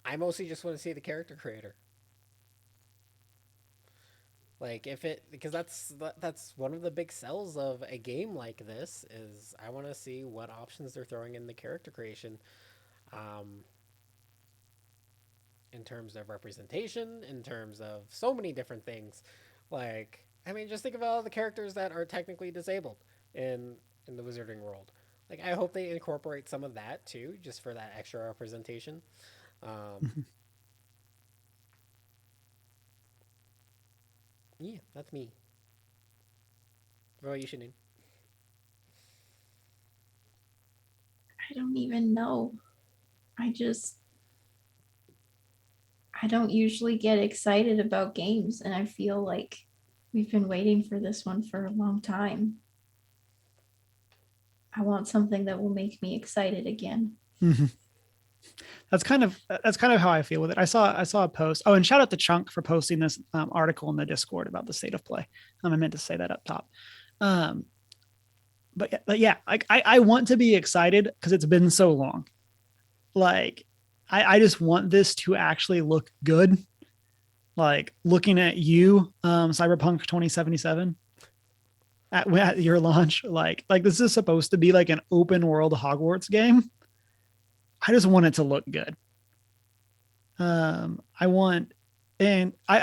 I mostly just want to see the character creator. Like because that's one of the big sells of a game like this is I want to see what options they're throwing in the character creation, in terms of representation, in terms of so many different things. Like, I mean, just think of all the characters that are technically disabled in the Wizarding world. Like, I hope they incorporate some of that too, just for that extra representation. Yeah, that's me. What about you, Shanine? I don't even know. I don't usually get excited about games, and I feel like we've been waiting for this one for a long time. I want something that will make me excited again. That's kind of how I feel with it. I saw a post. Oh, and shout out to Chunk for posting this article in the Discord about the state of play. I meant to say that up top. But yeah, like I want to be excited because it's been so long. Like I just want this to actually look good. Like looking at you, Cyberpunk 2077 at your launch, like this is supposed to be like an open world Hogwarts game. I just want it to look good. I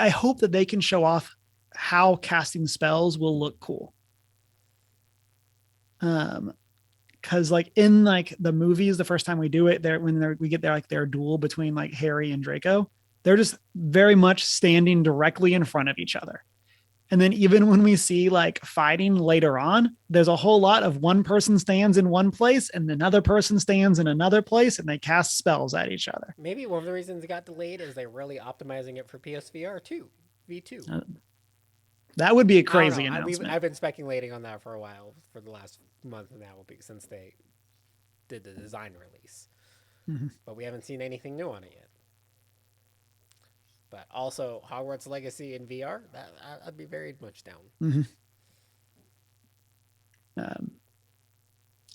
hope that they can show off how casting spells will look cool. because like in like the movies, the first time we do it, there we get there like their duel between like Harry and Draco, they're just very much standing directly in front of each other. And then even when we see like fighting later on, there's a whole lot of one person stands in one place and another person stands in another place and they cast spells at each other. Maybe one of the reasons it got delayed is they're really optimizing it for PSVR 2, V2. That would be a I don't crazy know. announcement. I've been speculating on that for a while, for the last month now, since they did the design release. Mhm. But we haven't seen anything new on it yet. But also, Hogwarts Legacy in VR, I'd be very much down. Mm-hmm.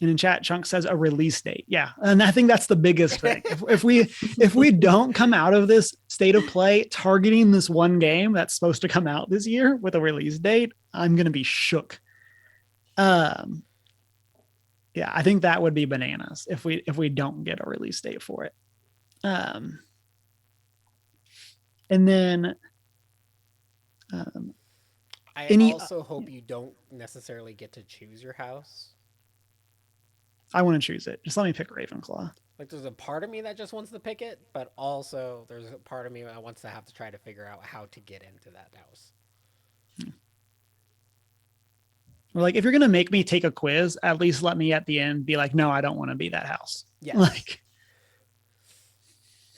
And in chat, Chunk says a release date. Yeah, and I think that's the biggest thing. If we don't come out of this state of play targeting this one game that's supposed to come out this year with a release date, I'm gonna be shook. Yeah, I think that would be bananas if we don't get a release date for it. And then I also hope you don't necessarily get to choose your house. I want to choose it. Just let me pick Ravenclaw. Like, there's a part of me that just wants to pick it, but also there's a part of me that wants to have to try to figure out how to get into that house. Or like, if you're gonna make me take a quiz, at least let me at the end be like, no, I don't want to be that house. Yeah. Like,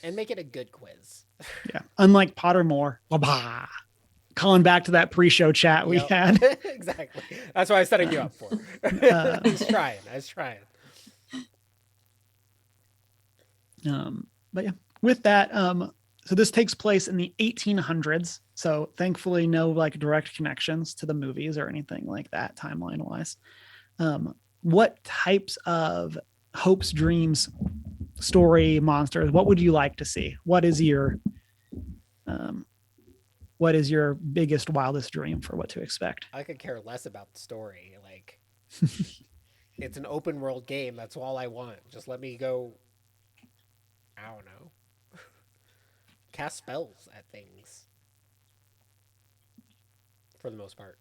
and make it a good quiz. yeah. Unlike Pottermore, blah, calling back to that pre-show chat we had. Exactly. That's what I was setting you up for. I was trying. But yeah, with that, so this takes place in the 1800s. So thankfully, no like direct connections to the movies or anything like that timeline wise. What types of hopes, dreams, story, monsters? What would you like to see? What is your biggest, wildest dream for what to expect? I could care less about the story. Like, it's an open world game. That's all I want. Just let me go. I don't know. Cast spells at things. For the most part.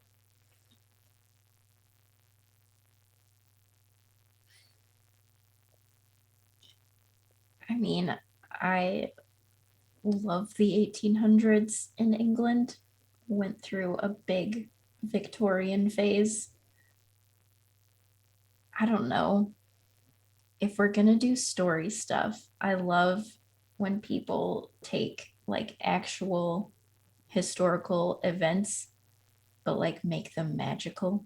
I mean, I love the 1800s in England. Went through a big Victorian phase. I don't know. If we're going to do story stuff, I love when people take like actual historical events, but like make them magical.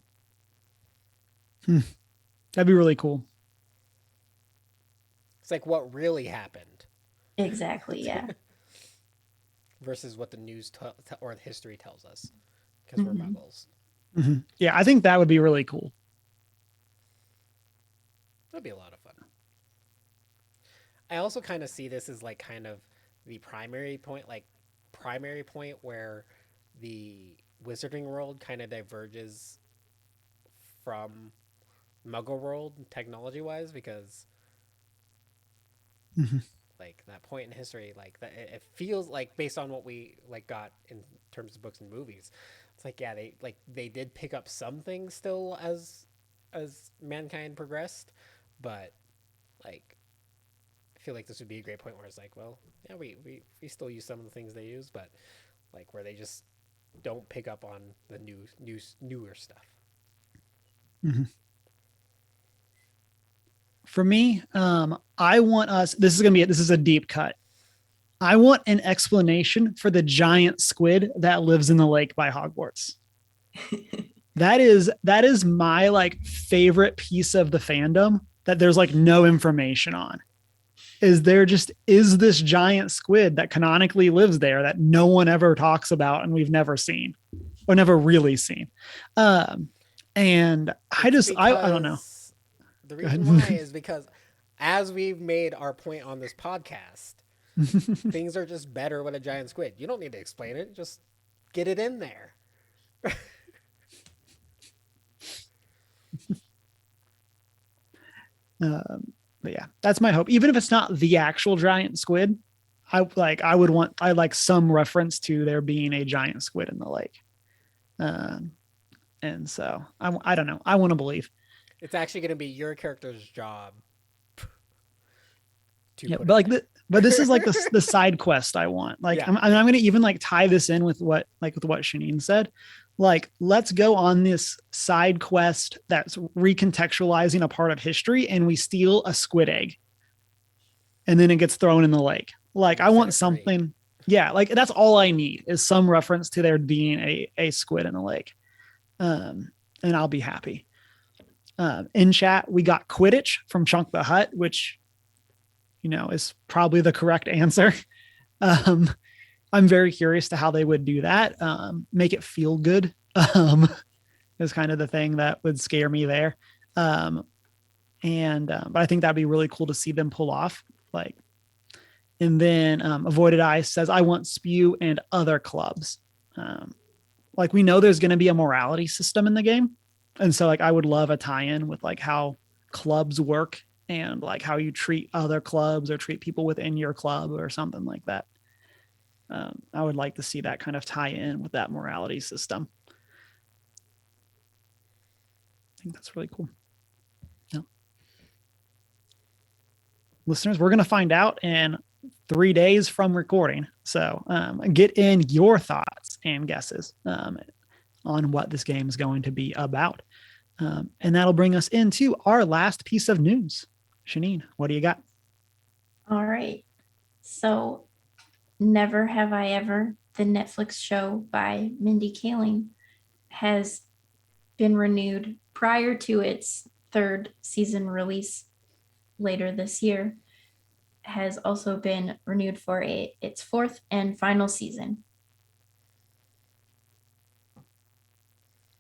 That'd be really cool. It's like what really happened. Exactly, yeah. Versus what the news or the history tells us. Because we're muggles. Mm-hmm. Yeah, I think that would be really cool. That'd be a lot of fun. I also kind of see this as like kind of the primary point where the wizarding world kind of diverges from muggle world technology wise, because like that point in history, like that it feels like, based on what we like got in terms of books and movies, it's like, yeah, they did pick up some things still as mankind progressed, but like I feel like this would be a great point where it's like, well, yeah, we still use some of the things they use, but like where they just don't pick up on the newer stuff. Mm-hmm. For me, I want us, this is a deep cut. I want an explanation for the giant squid that lives in the lake by Hogwarts. That is my like favorite piece of the fandom that there's like no information on. Is this giant squid that canonically lives there that no one ever talks about and we've never seen or never really seen. And I don't know. The reason why is because as we've made our point on this podcast, things are just better with a giant squid. You don't need to explain it. Just get it in there. But yeah, that's my hope. Even if it's not the actual giant squid, I would want some reference to there being a giant squid in the lake. And so I don't know. I want to believe. It's actually going to be your character's job to Yeah, put but it like there. but this is like the side quest I want. Like Yeah. I'm going to even like tie this in with what Shanine said. Like, let's go on this side quest that's recontextualizing a part of history, and we steal a squid egg, and then it gets thrown in the lake. Like, I You set want it free. something. Yeah, like that's all I need is some reference to there being a squid in the lake, and I'll be happy. In chat, we got Quidditch from Chunk the Hut, which is probably the correct answer. Um, I'm very curious to how they would do that. Make it feel good. Is kind of the thing that would scare me there. Um, but I think that'd be really cool to see them pull off. Like, and then Avoided Eye says, "I want Spew and other clubs." Like, we know there's going to be a morality system in the game, and so like I would love a tie-in with like how clubs work and like how you treat other clubs or treat people within your club or something like that. I would like to see that kind of tie in with that morality system. I think that's really cool. Yeah. Listeners, we're going to find out in 3 days from recording. So get in your thoughts and guesses on what this game is going to be about. And that'll bring us into our last piece of news. Shanine, what do you got? All right. So, Never Have I Ever, the Netflix show by Mindy Kaling, has been renewed prior to its third season release later this year, has also been renewed for its fourth and final season.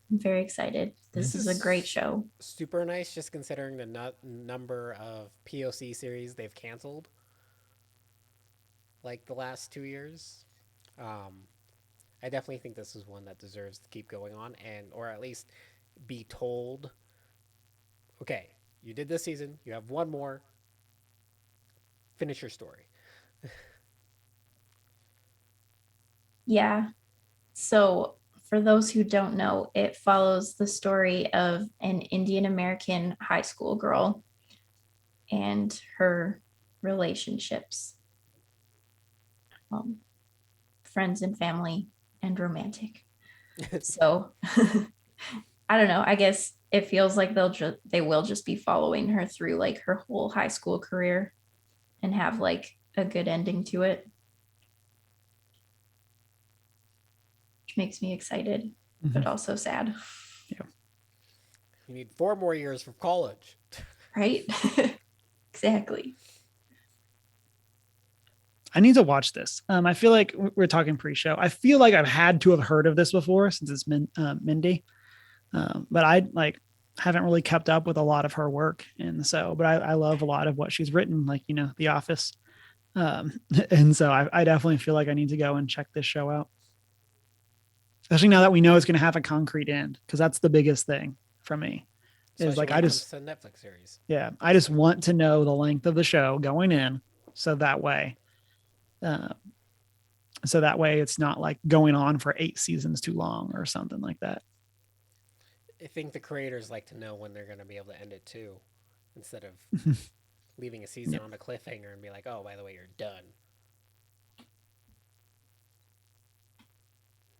I'm very excited. This is a great show. Super nice, just considering the number of POC series they've canceled, like the last 2 years. I definitely think this is one that deserves to keep going on, or at least be told, okay, you did this season, you have one more, finish your story. Yeah. So, for those who don't know, it follows the story of an Indian American high school girl and her relationships, friends and family, and romantic. So, I don't know. I guess it feels like they will just be following her through like her whole high school career and have like a good ending to it. Which makes me excited, but also sad. Yeah. You need 4 more years for college. Right? Exactly. I need to watch this. I feel like we're talking pre-show. I feel like I've had to have heard of this before since it's Mindy, but I like haven't really kept up with a lot of her work, and so. But I love a lot of what she's written, like The Office, and so I definitely feel like I need to go and check this show out, especially now that we know it's going to have a concrete end, because that's the biggest thing for me. Is Especially like when I it just comes to Netflix series. Yeah, I just want to know the length of the show going in, so that way. So that way it's not like going on for 8 seasons too long or something like that. I think the creators like to know when they're going to be able to end it too, instead of leaving a season on a cliffhanger and be like, oh, by the way, you're done.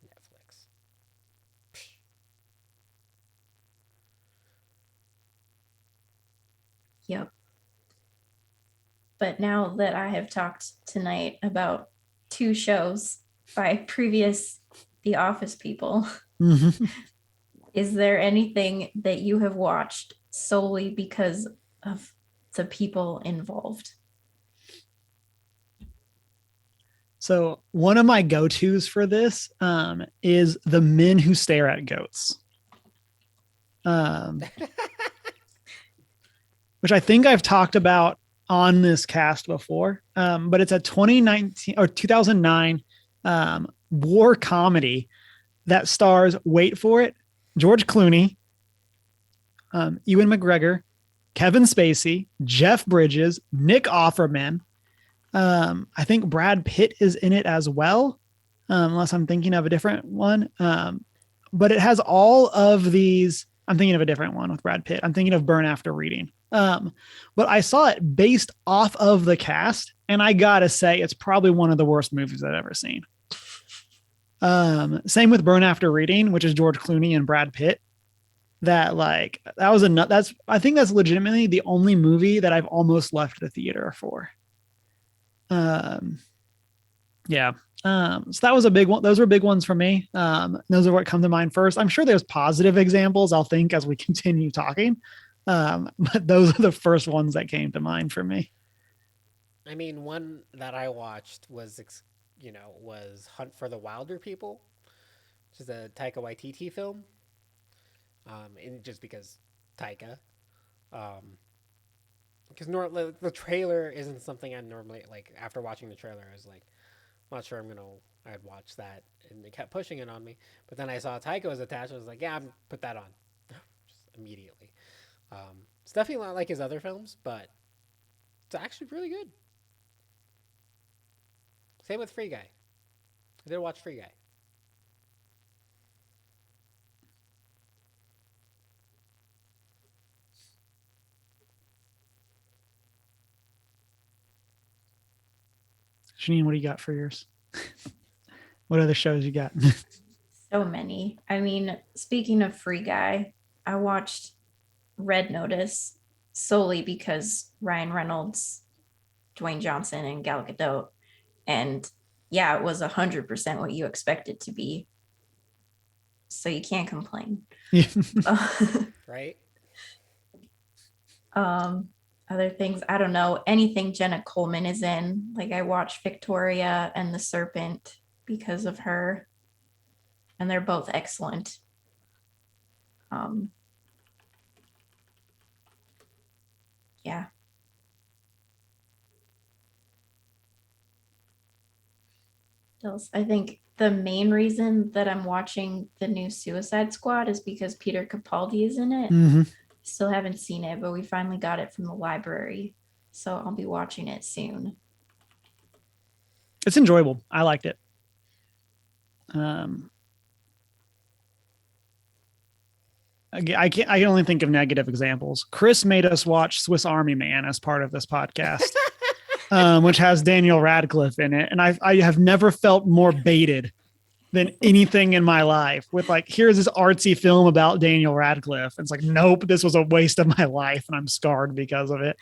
Netflix. Yep. But now that I have talked tonight about 2 shows by previous The Office people, is there anything that you have watched solely because of the people involved? So one of my go-tos for this is The Men Who Stare at Goats. Which I think I've talked about on this cast before, but it's a 2019 or 2009 war comedy that stars, wait for it, George Clooney, Ewan McGregor, Kevin Spacey, Jeff Bridges, Nick Offerman. I think Brad Pitt is in it as well, unless I'm thinking of a different one. But it has all of these I'm thinking of a different one with Brad Pitt. I'm thinking of Burn After Reading. But I saw it based off of the cast, and I gotta say, it's probably one of the worst movies I've ever seen. Same with Burn After Reading, which is George Clooney and Brad Pitt. That was a nut. That's I think that's legitimately the only movie that I've almost left the theater for. Um, yeah. So that was a big one. Those were big ones for me. Those are what come to mind first. I'm sure there's positive examples I'll think as we continue talking. But those are the first ones that came to mind for me. I mean, one that I watched was, was Hunt for the Wilder People, which is a Taika Waititi film. And just because Taika, because the trailer isn't something I normally like. After watching the trailer, I was like, I'm not sure I'd watch that, and it kept pushing it on me. But then I saw Taika was attached. I was like, yeah, I'm put that on, just immediately. It's definitely not like his other films, but it's actually really good. Same with Free Guy. I did watch Free Guy. Janine, what do you got for yours? What other shows you got? So many. I mean, speaking of Free Guy, I watched Red Notice solely because Ryan Reynolds, Dwayne Johnson, and Gal Gadot. And yeah, it was 100% what you expect it to be. So you can't complain. Right? Other things, I don't know, anything Jenna Coleman is in. Like I watched Victoria and the Serpent because of her, and they're both excellent. Yeah. I think the main reason that I'm watching the new Suicide Squad is because Peter Capaldi is in it. Mm-hmm. Still haven't seen it, but we finally got it from the library. So I'll be watching it soon. It's enjoyable. I liked it. I can only think of negative examples. Chris made us watch Swiss Army Man as part of this podcast, which has Daniel Radcliffe in it, and I have never felt more baited than anything in my life. With like, here's this artsy film about Daniel Radcliffe, and it's like, nope, this was a waste of my life, and I'm scarred because of it.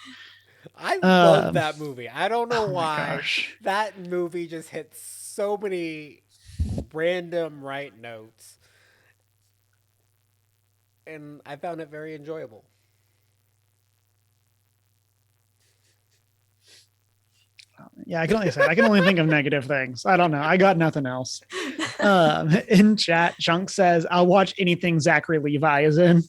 I love that movie. I don't know oh why. That movie just hits so many random right notes. And I found it very enjoyable. Yeah, I can only think of negative things. I don't know. I got nothing else. In chat, Chunk says, I'll watch anything Zachary Levi is in.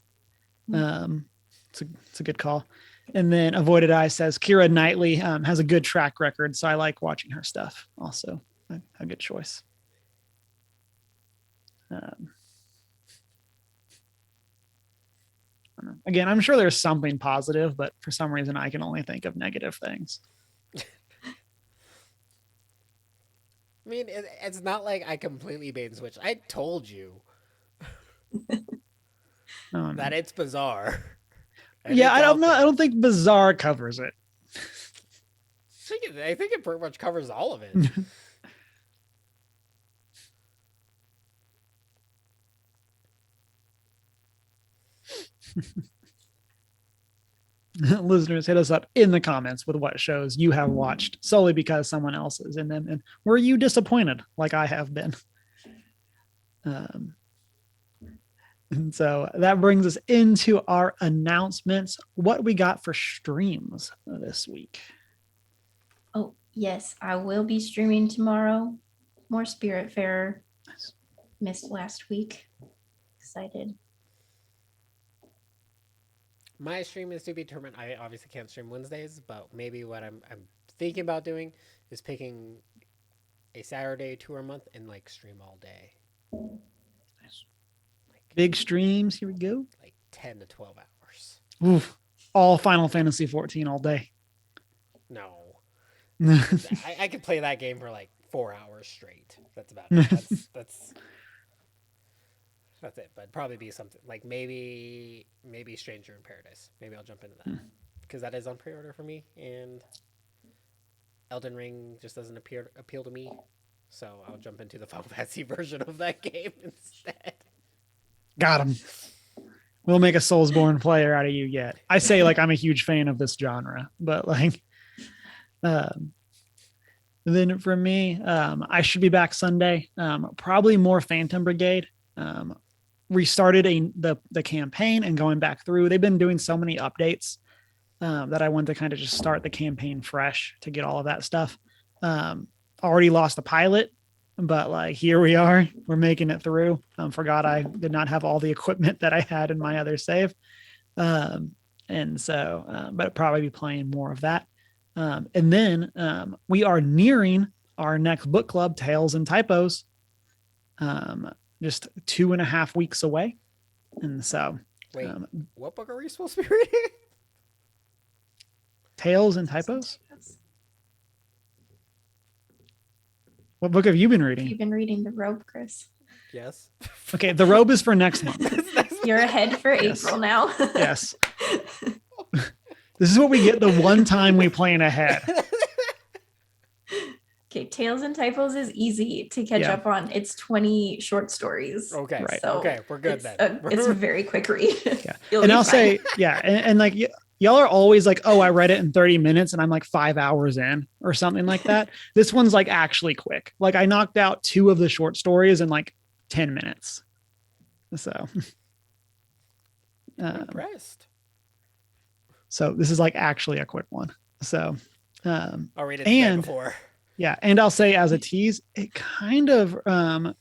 It's a good call. And then Avoided Eye says Keira Knightley has a good track record, so I like watching her stuff. Also, a good choice. Again, I'm sure there's something positive, but for some reason, I can only think of negative things. I mean, it's not like I completely bait and switch. I told you that it's bizarre. Yeah, I don't think bizarre covers it. I think it pretty much covers all of it. Listeners, hit us up in the comments with what shows you have watched solely because someone else is in them, and were you disappointed like I have been? And so that brings us into our announcements. What we got for streams this week? Oh, yes, I will be streaming tomorrow. More Spiritfarer. Nice. Missed last week. Excited. My stream is to be determined. I obviously can't stream Wednesdays, but maybe what I'm thinking about doing is picking a Saturday tour month and like stream all day. Nice. Big streams. Here we go. Like 10 to 12 hours. Oof. All Final Fantasy 14 all day. No. I could play that game for like 4 hours straight. That's about it. That's it. But probably be something like maybe Stranger in Paradise. Maybe I'll jump into that because that is on pre-order for me, and Elden Ring just doesn't appeal to me. So I'll jump into the Final Fantasy version of that game instead. Got him. We'll make a Soulsborne player out of you yet. I say like I'm a huge fan of this genre, but like, um, then for me, I should be back Sunday. Probably more Phantom Brigade. Restarted the campaign and going back through. They've been doing so many updates that I wanted to kind of just start the campaign fresh to get all of that stuff. Already lost a pilot, but like here we are, we're making it through. Forgot I did not have all the equipment that I had in my other save. And so, but probably be playing more of that. And then we are nearing our next book club, Tales and Typos, just 2.5 weeks away. And so, wait, what book are we supposed to be reading? Tales and Typos? What book have you been reading? You've been reading The Robe, Chris. Yes. Okay, The Robe is for next month. You're ahead for Yes. April now. Yes. This is what we get the one time we plan ahead. Okay, Tales and Typos is easy to catch up on. It's 20 short stories. Okay. Right. So okay, we're good then. It's a very quick read. Yeah. And I'll say, yeah. And like, y'all are always like, oh, I read it in 30 minutes and I'm like 5 hours in or something like that. This one's like actually quick. Like I knocked out 2 of the short stories in like 10 minutes. So I'm impressed. So this is like actually a quick one. So I'll read it the day before. Yeah. And I'll say as a tease, it kind of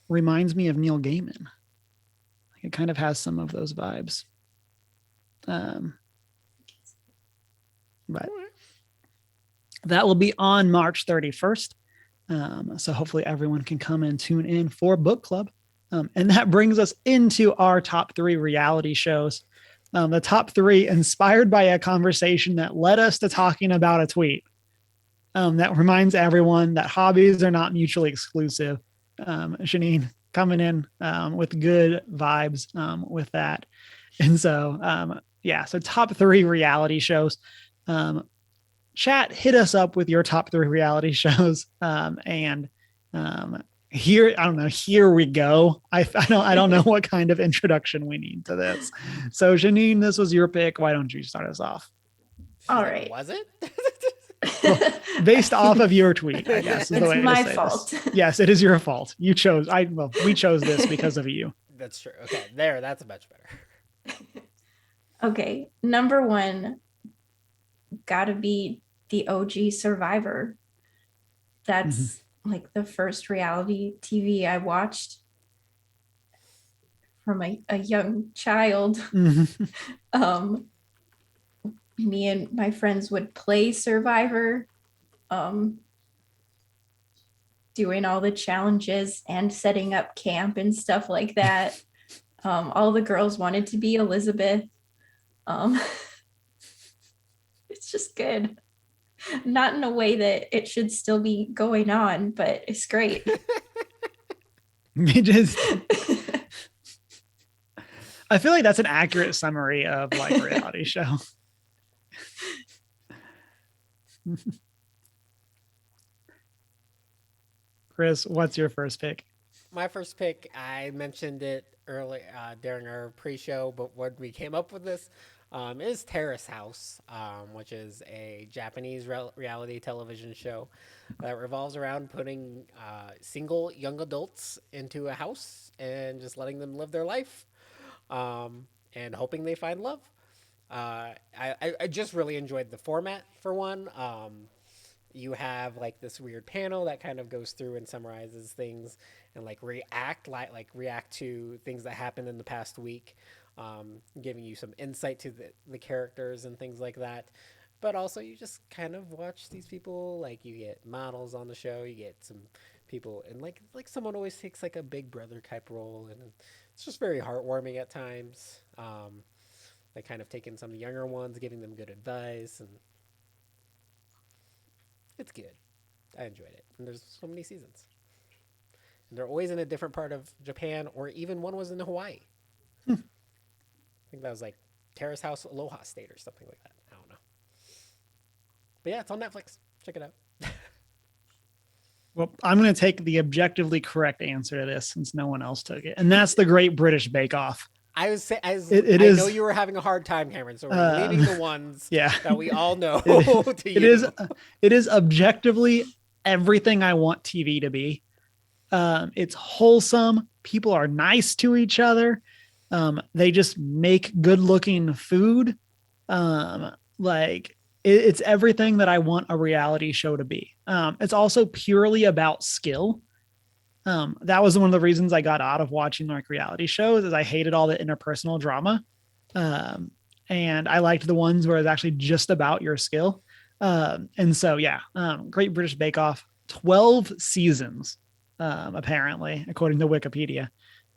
reminds me of Neil Gaiman. It kind of has some of those vibes. But that will be on March 31st. So hopefully everyone can come and tune in for book club. And that brings us into our top 3 reality shows. The top 3 inspired by a conversation that led us to talking about a tweet. That reminds everyone that hobbies are not mutually exclusive. Janine coming in with good vibes with that. And so, so top 3 reality shows. Chat, hit us up with your top 3 reality shows. Here, I don't know. Here we go. I don't know what kind of introduction we need to this. So, Janine, this was your pick. Why don't you start us off? All right. Was it? Well, based off of your tweet, I guess. It's my fault. Yes, it is your fault. You chose. We chose this because of you. That's true. Okay, that's much better. Okay, number 1, gotta be the OG Survivor. That's like the first reality TV I watched from a young child. Me and my friends would play Survivor, doing all the challenges and setting up camp and stuff like that. All the girls wanted to be Elizabeth. It's just good. Not in a way that it should still be going on, but it's great. I feel like that's an accurate summary of like reality show. Chris, what's your first pick? My first pick, I mentioned it earlier during our pre-show, but when we came up with this, is Terrace House, which is a Japanese reality television show that revolves around putting single young adults into a house and just letting them live their life, and hoping they find love. I just really enjoyed the format for one. You have like this weird panel that kind of goes through and summarizes things and like react to things that happened in the past week, giving you some insight to the characters and things like that. But also you just kind of watch these people, like you get models on the show, you get some people, and like someone always takes like a big brother type role, and it's just very heartwarming at times. They kind of take in some of the younger ones, giving them good advice, and it's good. I enjoyed it. And there's so many seasons. And they're always in a different part of Japan, or even one was in Hawaii. I think that was like Terrace House Aloha State or something like that. I don't know. But yeah, it's on Netflix. Check it out. Well, I'm going to take the objectively correct answer to this since no one else took it, and that's the Great British Bake Off. I know you were having a hard time, Cameron, so we're leaving the ones yeah. that we all know it, to it you. it is objectively everything I want TV to be. It's wholesome. People are nice to each other. They just make good looking food. Like it's everything that I want a reality show to be. It's also purely about skill. That was one of the reasons I got out of watching like reality shows is I hated all the interpersonal drama. And I liked the ones where it's actually just about your skill. And so, yeah, Great British Bake Off, 12 seasons, apparently, according to Wikipedia.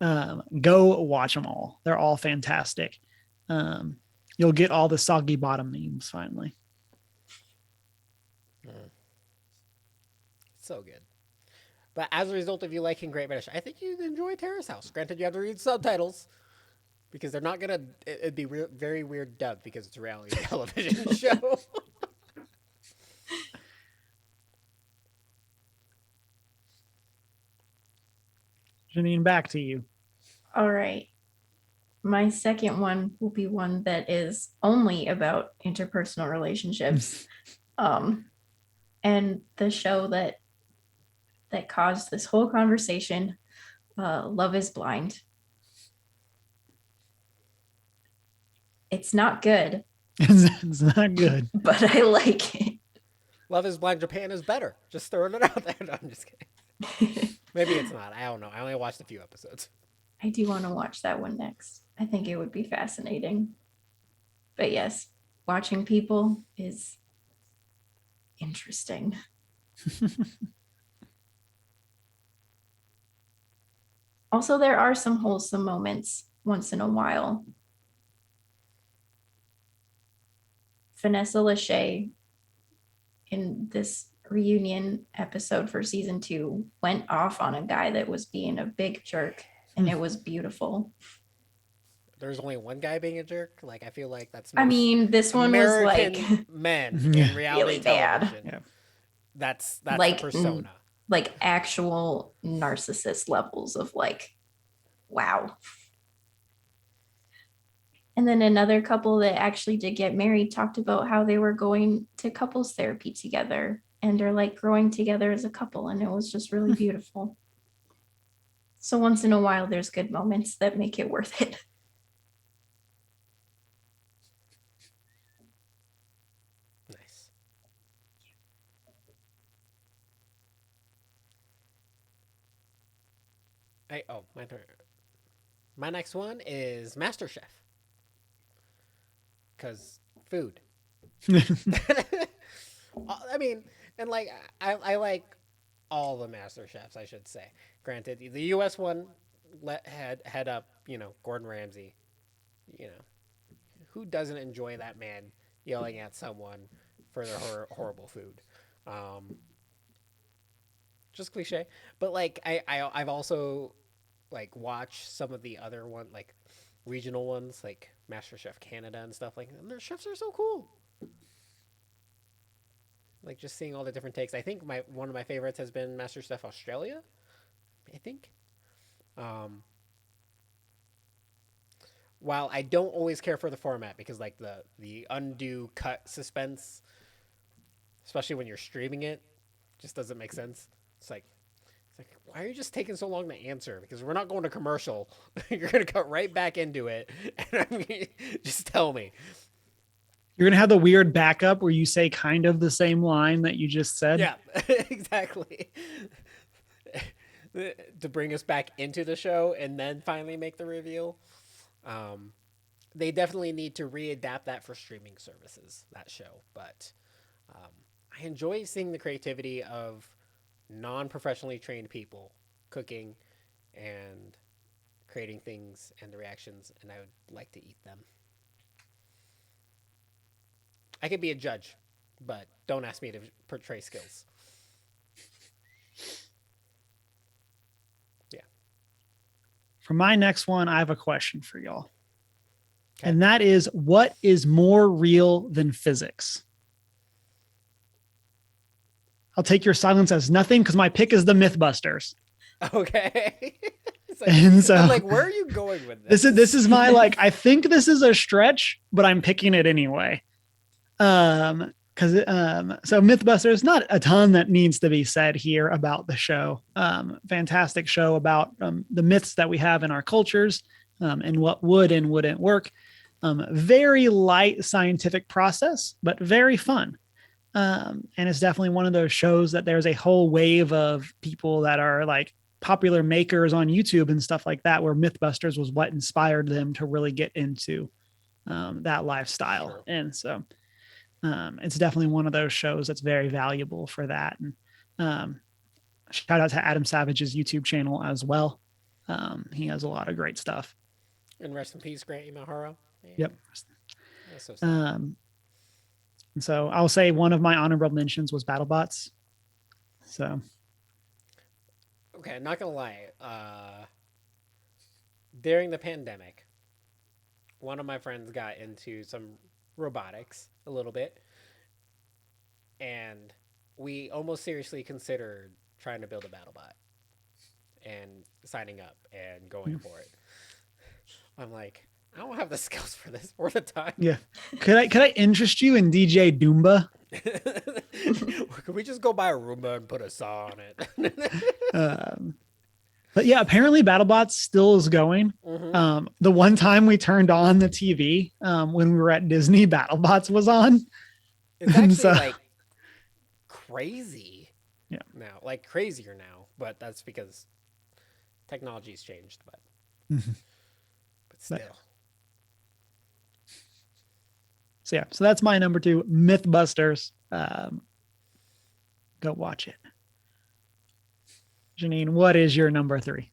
Go watch them all. They're all fantastic. You'll get all the soggy bottom memes finally. So good. But as a result of you liking Great British, I think you'd enjoy Terrace House. Granted, you have to read subtitles because they're not gonna. It'd be very weird dubbed because it's a reality television show. Janine, back to you. All right. My second one will be one that is only about interpersonal relationships. And the show that caused this whole conversation, Love is Blind. It's not good. It's not good. But I like it. Love is Blind Japan is better. Just throwing it out there. No, I'm just kidding. Maybe it's not. I don't know. I only watched a few episodes. I do want to watch that one next. I think it would be fascinating. But yes, watching people is interesting. Also, there are some wholesome moments once in a while. Vanessa Lachey in this reunion episode for season 2 went off on a guy that was being a big jerk, and it was beautiful. There's only one guy being a jerk. Like I feel like that's. I mean, this one American was like men in reality really bad. television. Yeah. That's like the persona. Like actual narcissist levels of like, wow. And then another couple that actually did get married talked about how they were going to couples therapy together and they're like growing together as a couple. And it was just really beautiful. So once in a while, there's good moments that make it worth it. Nice. My turn. My next one is MasterChef. Because food. I mean, and like I like all the Master Chefs, I should say. Granted, the U.S. one head up, Gordon Ramsay. Who doesn't enjoy that man yelling at someone for their horrible food? Just cliche, but like I've also like watched some of the other like regional ones, like MasterChef Canada and stuff like that. And their chefs are so cool. Like just seeing all the different takes. I think one of my favorites has been MasterChef Australia. I think. While I don't always care for the format because like the undue cut suspense, especially when you're streaming it, just doesn't make sense. It's like why are you just taking so long to answer? Because we're not going to commercial. You're going to cut right back into it. And just tell me. You're going to have the weird backup where you say kind of the same line that you just said. Yeah, exactly. To bring us back into the show and then finally make the reveal. They definitely need to readapt that for streaming services, that show. But I enjoy seeing the creativity of non-professionally trained people cooking and creating things and the reactions, and I would like to eat them. I could be a judge, but don't ask me to portray skills. Yeah. For my next one, I have a question for y'all. Okay. And that is, what is more real than physics? I'll take your silence as nothing because my pick is the Mythbusters. Okay. And so I'm like, where are you going with this is my like, I think this is a stretch, but I'm picking it anyway. Because so Mythbusters, not a ton that needs to be said here about the show. Fantastic show about the myths that we have in our cultures, and what would and wouldn't work. Very light scientific process, but very fun. And it's definitely one of those shows that there's a whole wave of people that are like popular makers on YouTube and stuff like that, where Mythbusters was what inspired them to really get into that lifestyle. Sure. And so it's definitely one of those shows that's very valuable for that. And shout out to Adam Savage's YouTube channel as well. He has a lot of great stuff. And rest in peace, Grant Imahara. Yep. That's so sad. And so I'll say one of my honorable mentions was BattleBots. So Okay, not gonna lie. During the pandemic, one of my friends got into some robotics a little bit, and we almost seriously considered trying to build a BattleBot and signing up and going for it. I'm like, I don't have the skills for this or the time. yeah, could I interest you in DJ Doomba? Could we just go buy a Roomba and put a saw on it? But yeah, apparently BattleBots still is going. Mhm. The one time we turned on the TV when we were at Disney, BattleBots was on. It's actually So- like crazy. Yeah. Now, like crazier now, but that's because technology's changed. But Mhm. but still, So yeah, so that's my number 2, Mythbusters. Go watch it. Janine, what is your number 3?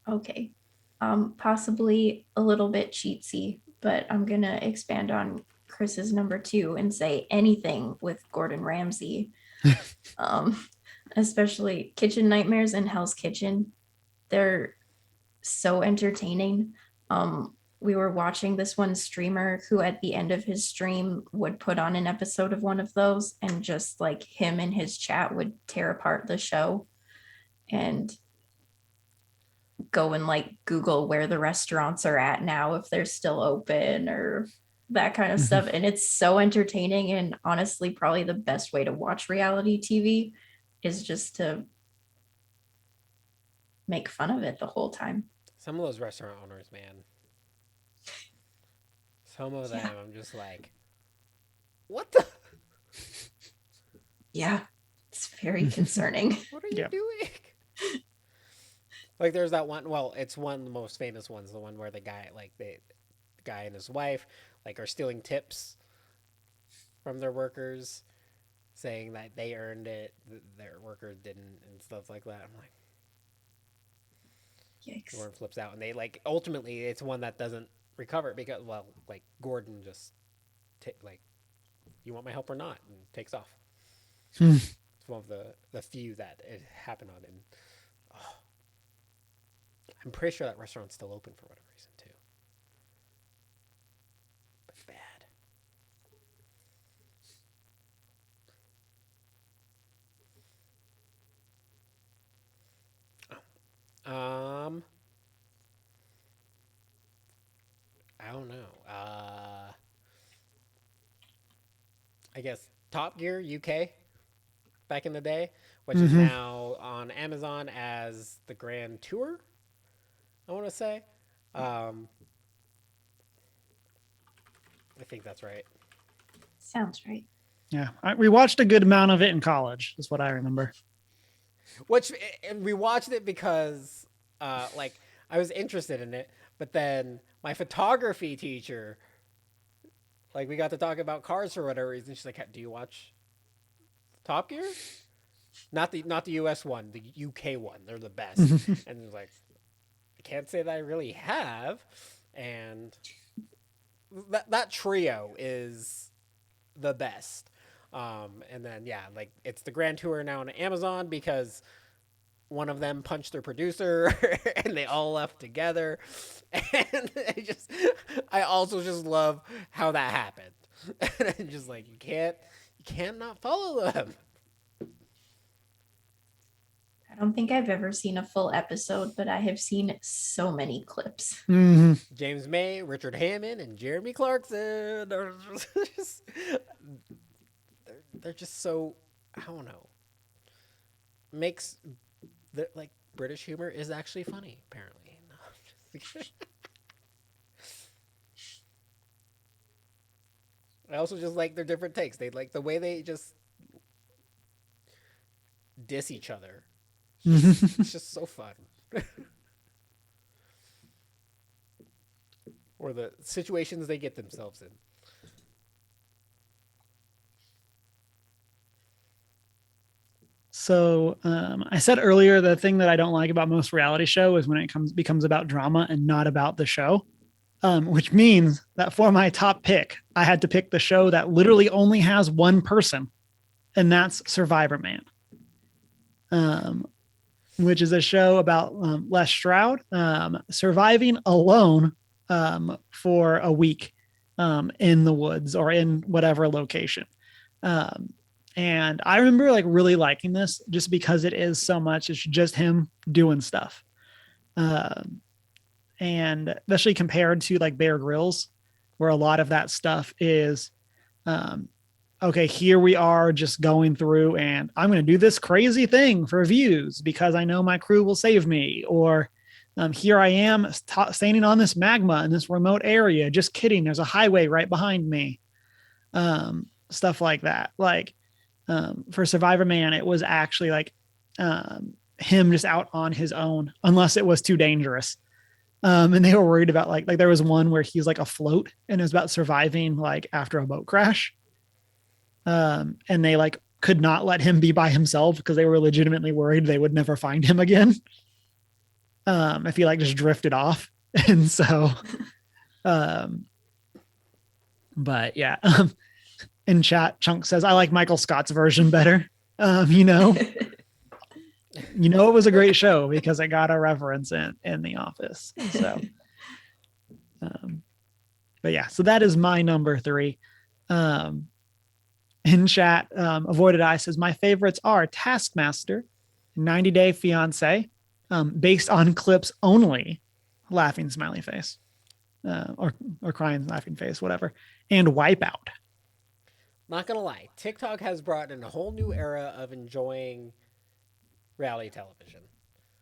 Okay. Possibly a little bit cheatsy, but I'm gonna expand on Chris's number 2 and say anything with Gordon Ramsay. Especially Kitchen Nightmares and Hell's Kitchen. They're so entertaining. We were watching this one streamer who at the end of his stream would put on an episode of one of those, and just like him and his chat would tear apart the show and go and like Google where the restaurants are at now, if they're still open or that kind of Mhm. stuff. And it's so entertaining, and honestly, probably the best way to watch reality TV is just to make fun of it the whole time. some of those restaurant owners, man. Some of them, Yeah. I'm just like, what the? Yeah, it's very concerning. What are you Yeah. doing? Like, there's that one. Well, it's one of the most famous ones. The one where the guy, like the guy and his wife, like are stealing tips from their workers, saying that they earned it, their workers didn't, and stuff like that. I'm like, Yikes. Gordon flips out, and they like ultimately it's one that doesn't recover because, well, like Gordon just like, you want my help or not, and takes off. Hmm. It's one of the few that it happened on, and oh, I'm pretty sure that restaurant's still open for whatever reason too. But bad. I don't know. I guess Top Gear UK back in the day, which is Mhm. now on Amazon as the Grand Tour. I want to say. I think that's right. Sounds right. Yeah, we watched a good amount of it in college. Is what I remember. Which, and we watched it because, like, I was interested in it, but then my photography teacher, like, we got to talk about cars for whatever reason. She's like, "Do you watch Top Gear?" Not the US one, the UK one. They're the best. And it's like, I can't say that I really have. And that trio is the best. And then yeah, like it's the Grand Tour now on Amazon because one of them punched their producer and they all left together. And I also just love how that happened. And I'm just like, you can't not follow them. I don't think I've ever seen a full episode, but I have seen so many clips. Mhm. James May, Richard Hammond, and Jeremy Clarkson are just, they're just so, I don't know, makes the, like, British humor is actually funny, apparently. No, I'm just I also just like their different takes. They like the way they just diss each other. It's just so fun. Or the situations they get themselves in. So I said earlier, the thing that I don't like about most reality show is when it becomes about drama and not about the show. Which means that for my top pick, I had to pick the show that literally only has one person, and that's Survivor Man, which is a show about Les Stroud surviving alone for a week in the woods or in whatever location. Um, and I remember like really liking this just because it is so much. It's just him doing stuff. And especially compared to like Bear Grylls, where a lot of that stuff is, um, okay, here we are just going through and I'm going to do this crazy thing for views because I know my crew will save me. Or here I am standing on this magma in this remote area. Just kidding. There's a highway right behind me. Stuff like that. Like for Survivor Man, it was actually like him just out on his own, unless it was too dangerous. And they were worried about like there was one where he's like afloat and it was about surviving like after a boat crash. And they like could not let him be by himself because they were legitimately worried they would never find him again. If he like just drifted off. And so, but yeah, in chat, Chunk says, I like Michael Scott's version better. You know, it was a great show because it got a reference in The Office. So, but yeah, so that is my number 3. In chat, Avoided Eye says, my favorites are Taskmaster, 90 Day Fiance, based on clips only, laughing smiley face, or crying laughing face, whatever, and Wipeout. Not gonna lie, TikTok has brought in a whole new era of enjoying reality television.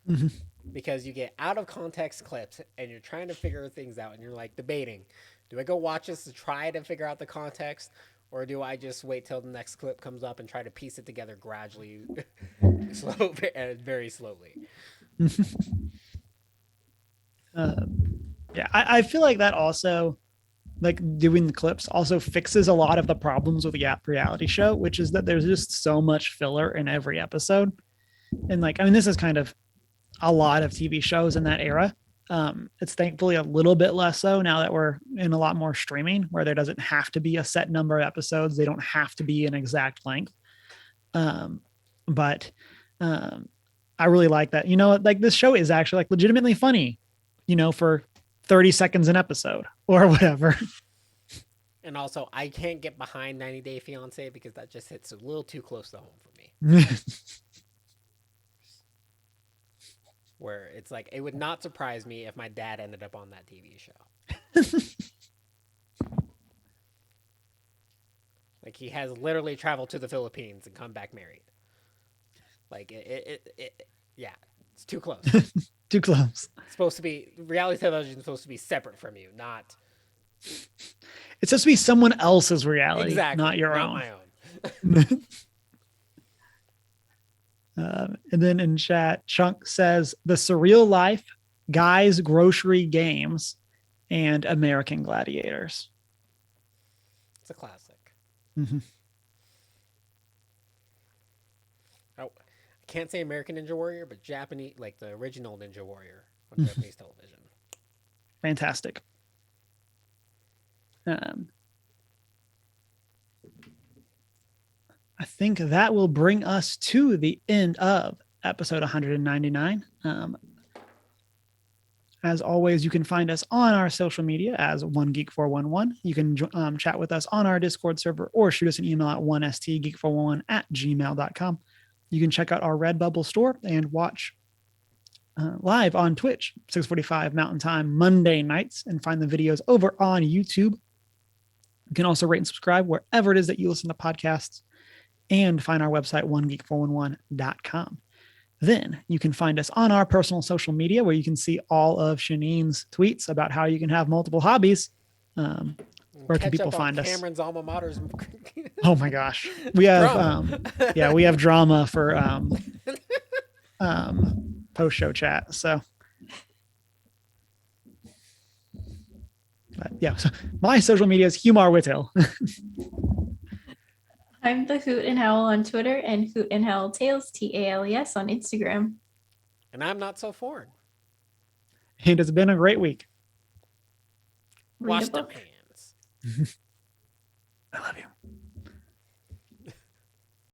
Mm-hmm. Because you get out of context clips and you're trying to figure things out and you're like debating, do I go watch this to try to figure out the context, or do I just wait till the next clip comes up and try to piece it together gradually, slow and very slowly? Yeah, I feel like that also, like doing the clips also fixes a lot of the problems with the reality show, which is that there's just so much filler in every episode. And like, I mean, this is kind of a lot of TV shows in that era. It's thankfully a little bit less so now that we're in a lot more streaming where there doesn't have to be a set number of episodes. They don't have to be an exact length. But I really like that. Like this show is actually like legitimately funny, for 30 seconds an episode or whatever. And also, I can't get behind 90 Day Fiance because that just hits a little too close to home for me. Where it's like, it would not surprise me if my dad ended up on that TV show. Like, he has literally traveled to the Philippines and come back married. Like, yeah, it's too close. Too close. It's supposed to be, reality television is supposed to be separate from you, not... It's supposed to be someone else's reality, exactly, not your not own. my own. And then in chat, Chunk says The Surreal Life, Guy's Grocery Games, and American Gladiators. It's a classic. Mm-hmm. I can't say American Ninja Warrior, but Japanese, like the original Ninja Warrior on Japanese television. Fantastic. I think that will bring us to the end of episode 199. As always, you can find us on our social media as One Geek 411. You can chat with us on our Discord server or shoot us an email at 1stgeek411@gmail.com. You can check out our Redbubble store and watch live on Twitch, 6:45 Mountain Time, Monday nights, and find the videos over on YouTube. You can also rate and subscribe wherever it is that you listen to podcasts, and find our website, onegeek411.com. Then you can find us on our personal social media, where you can see all of Shanine's tweets about how you can have multiple hobbies. Where can people find us? Cameron's alma mater's. Oh my gosh, we have we have drama for post show chat. So, but yeah, so my social media is Humar Whithill. I'm the Hoot and Howl on Twitter and Hoot and Howl Tales, TALES, on Instagram. And I'm not so foreign. And it's been a great week. Read Wash a them book. hands. I love you.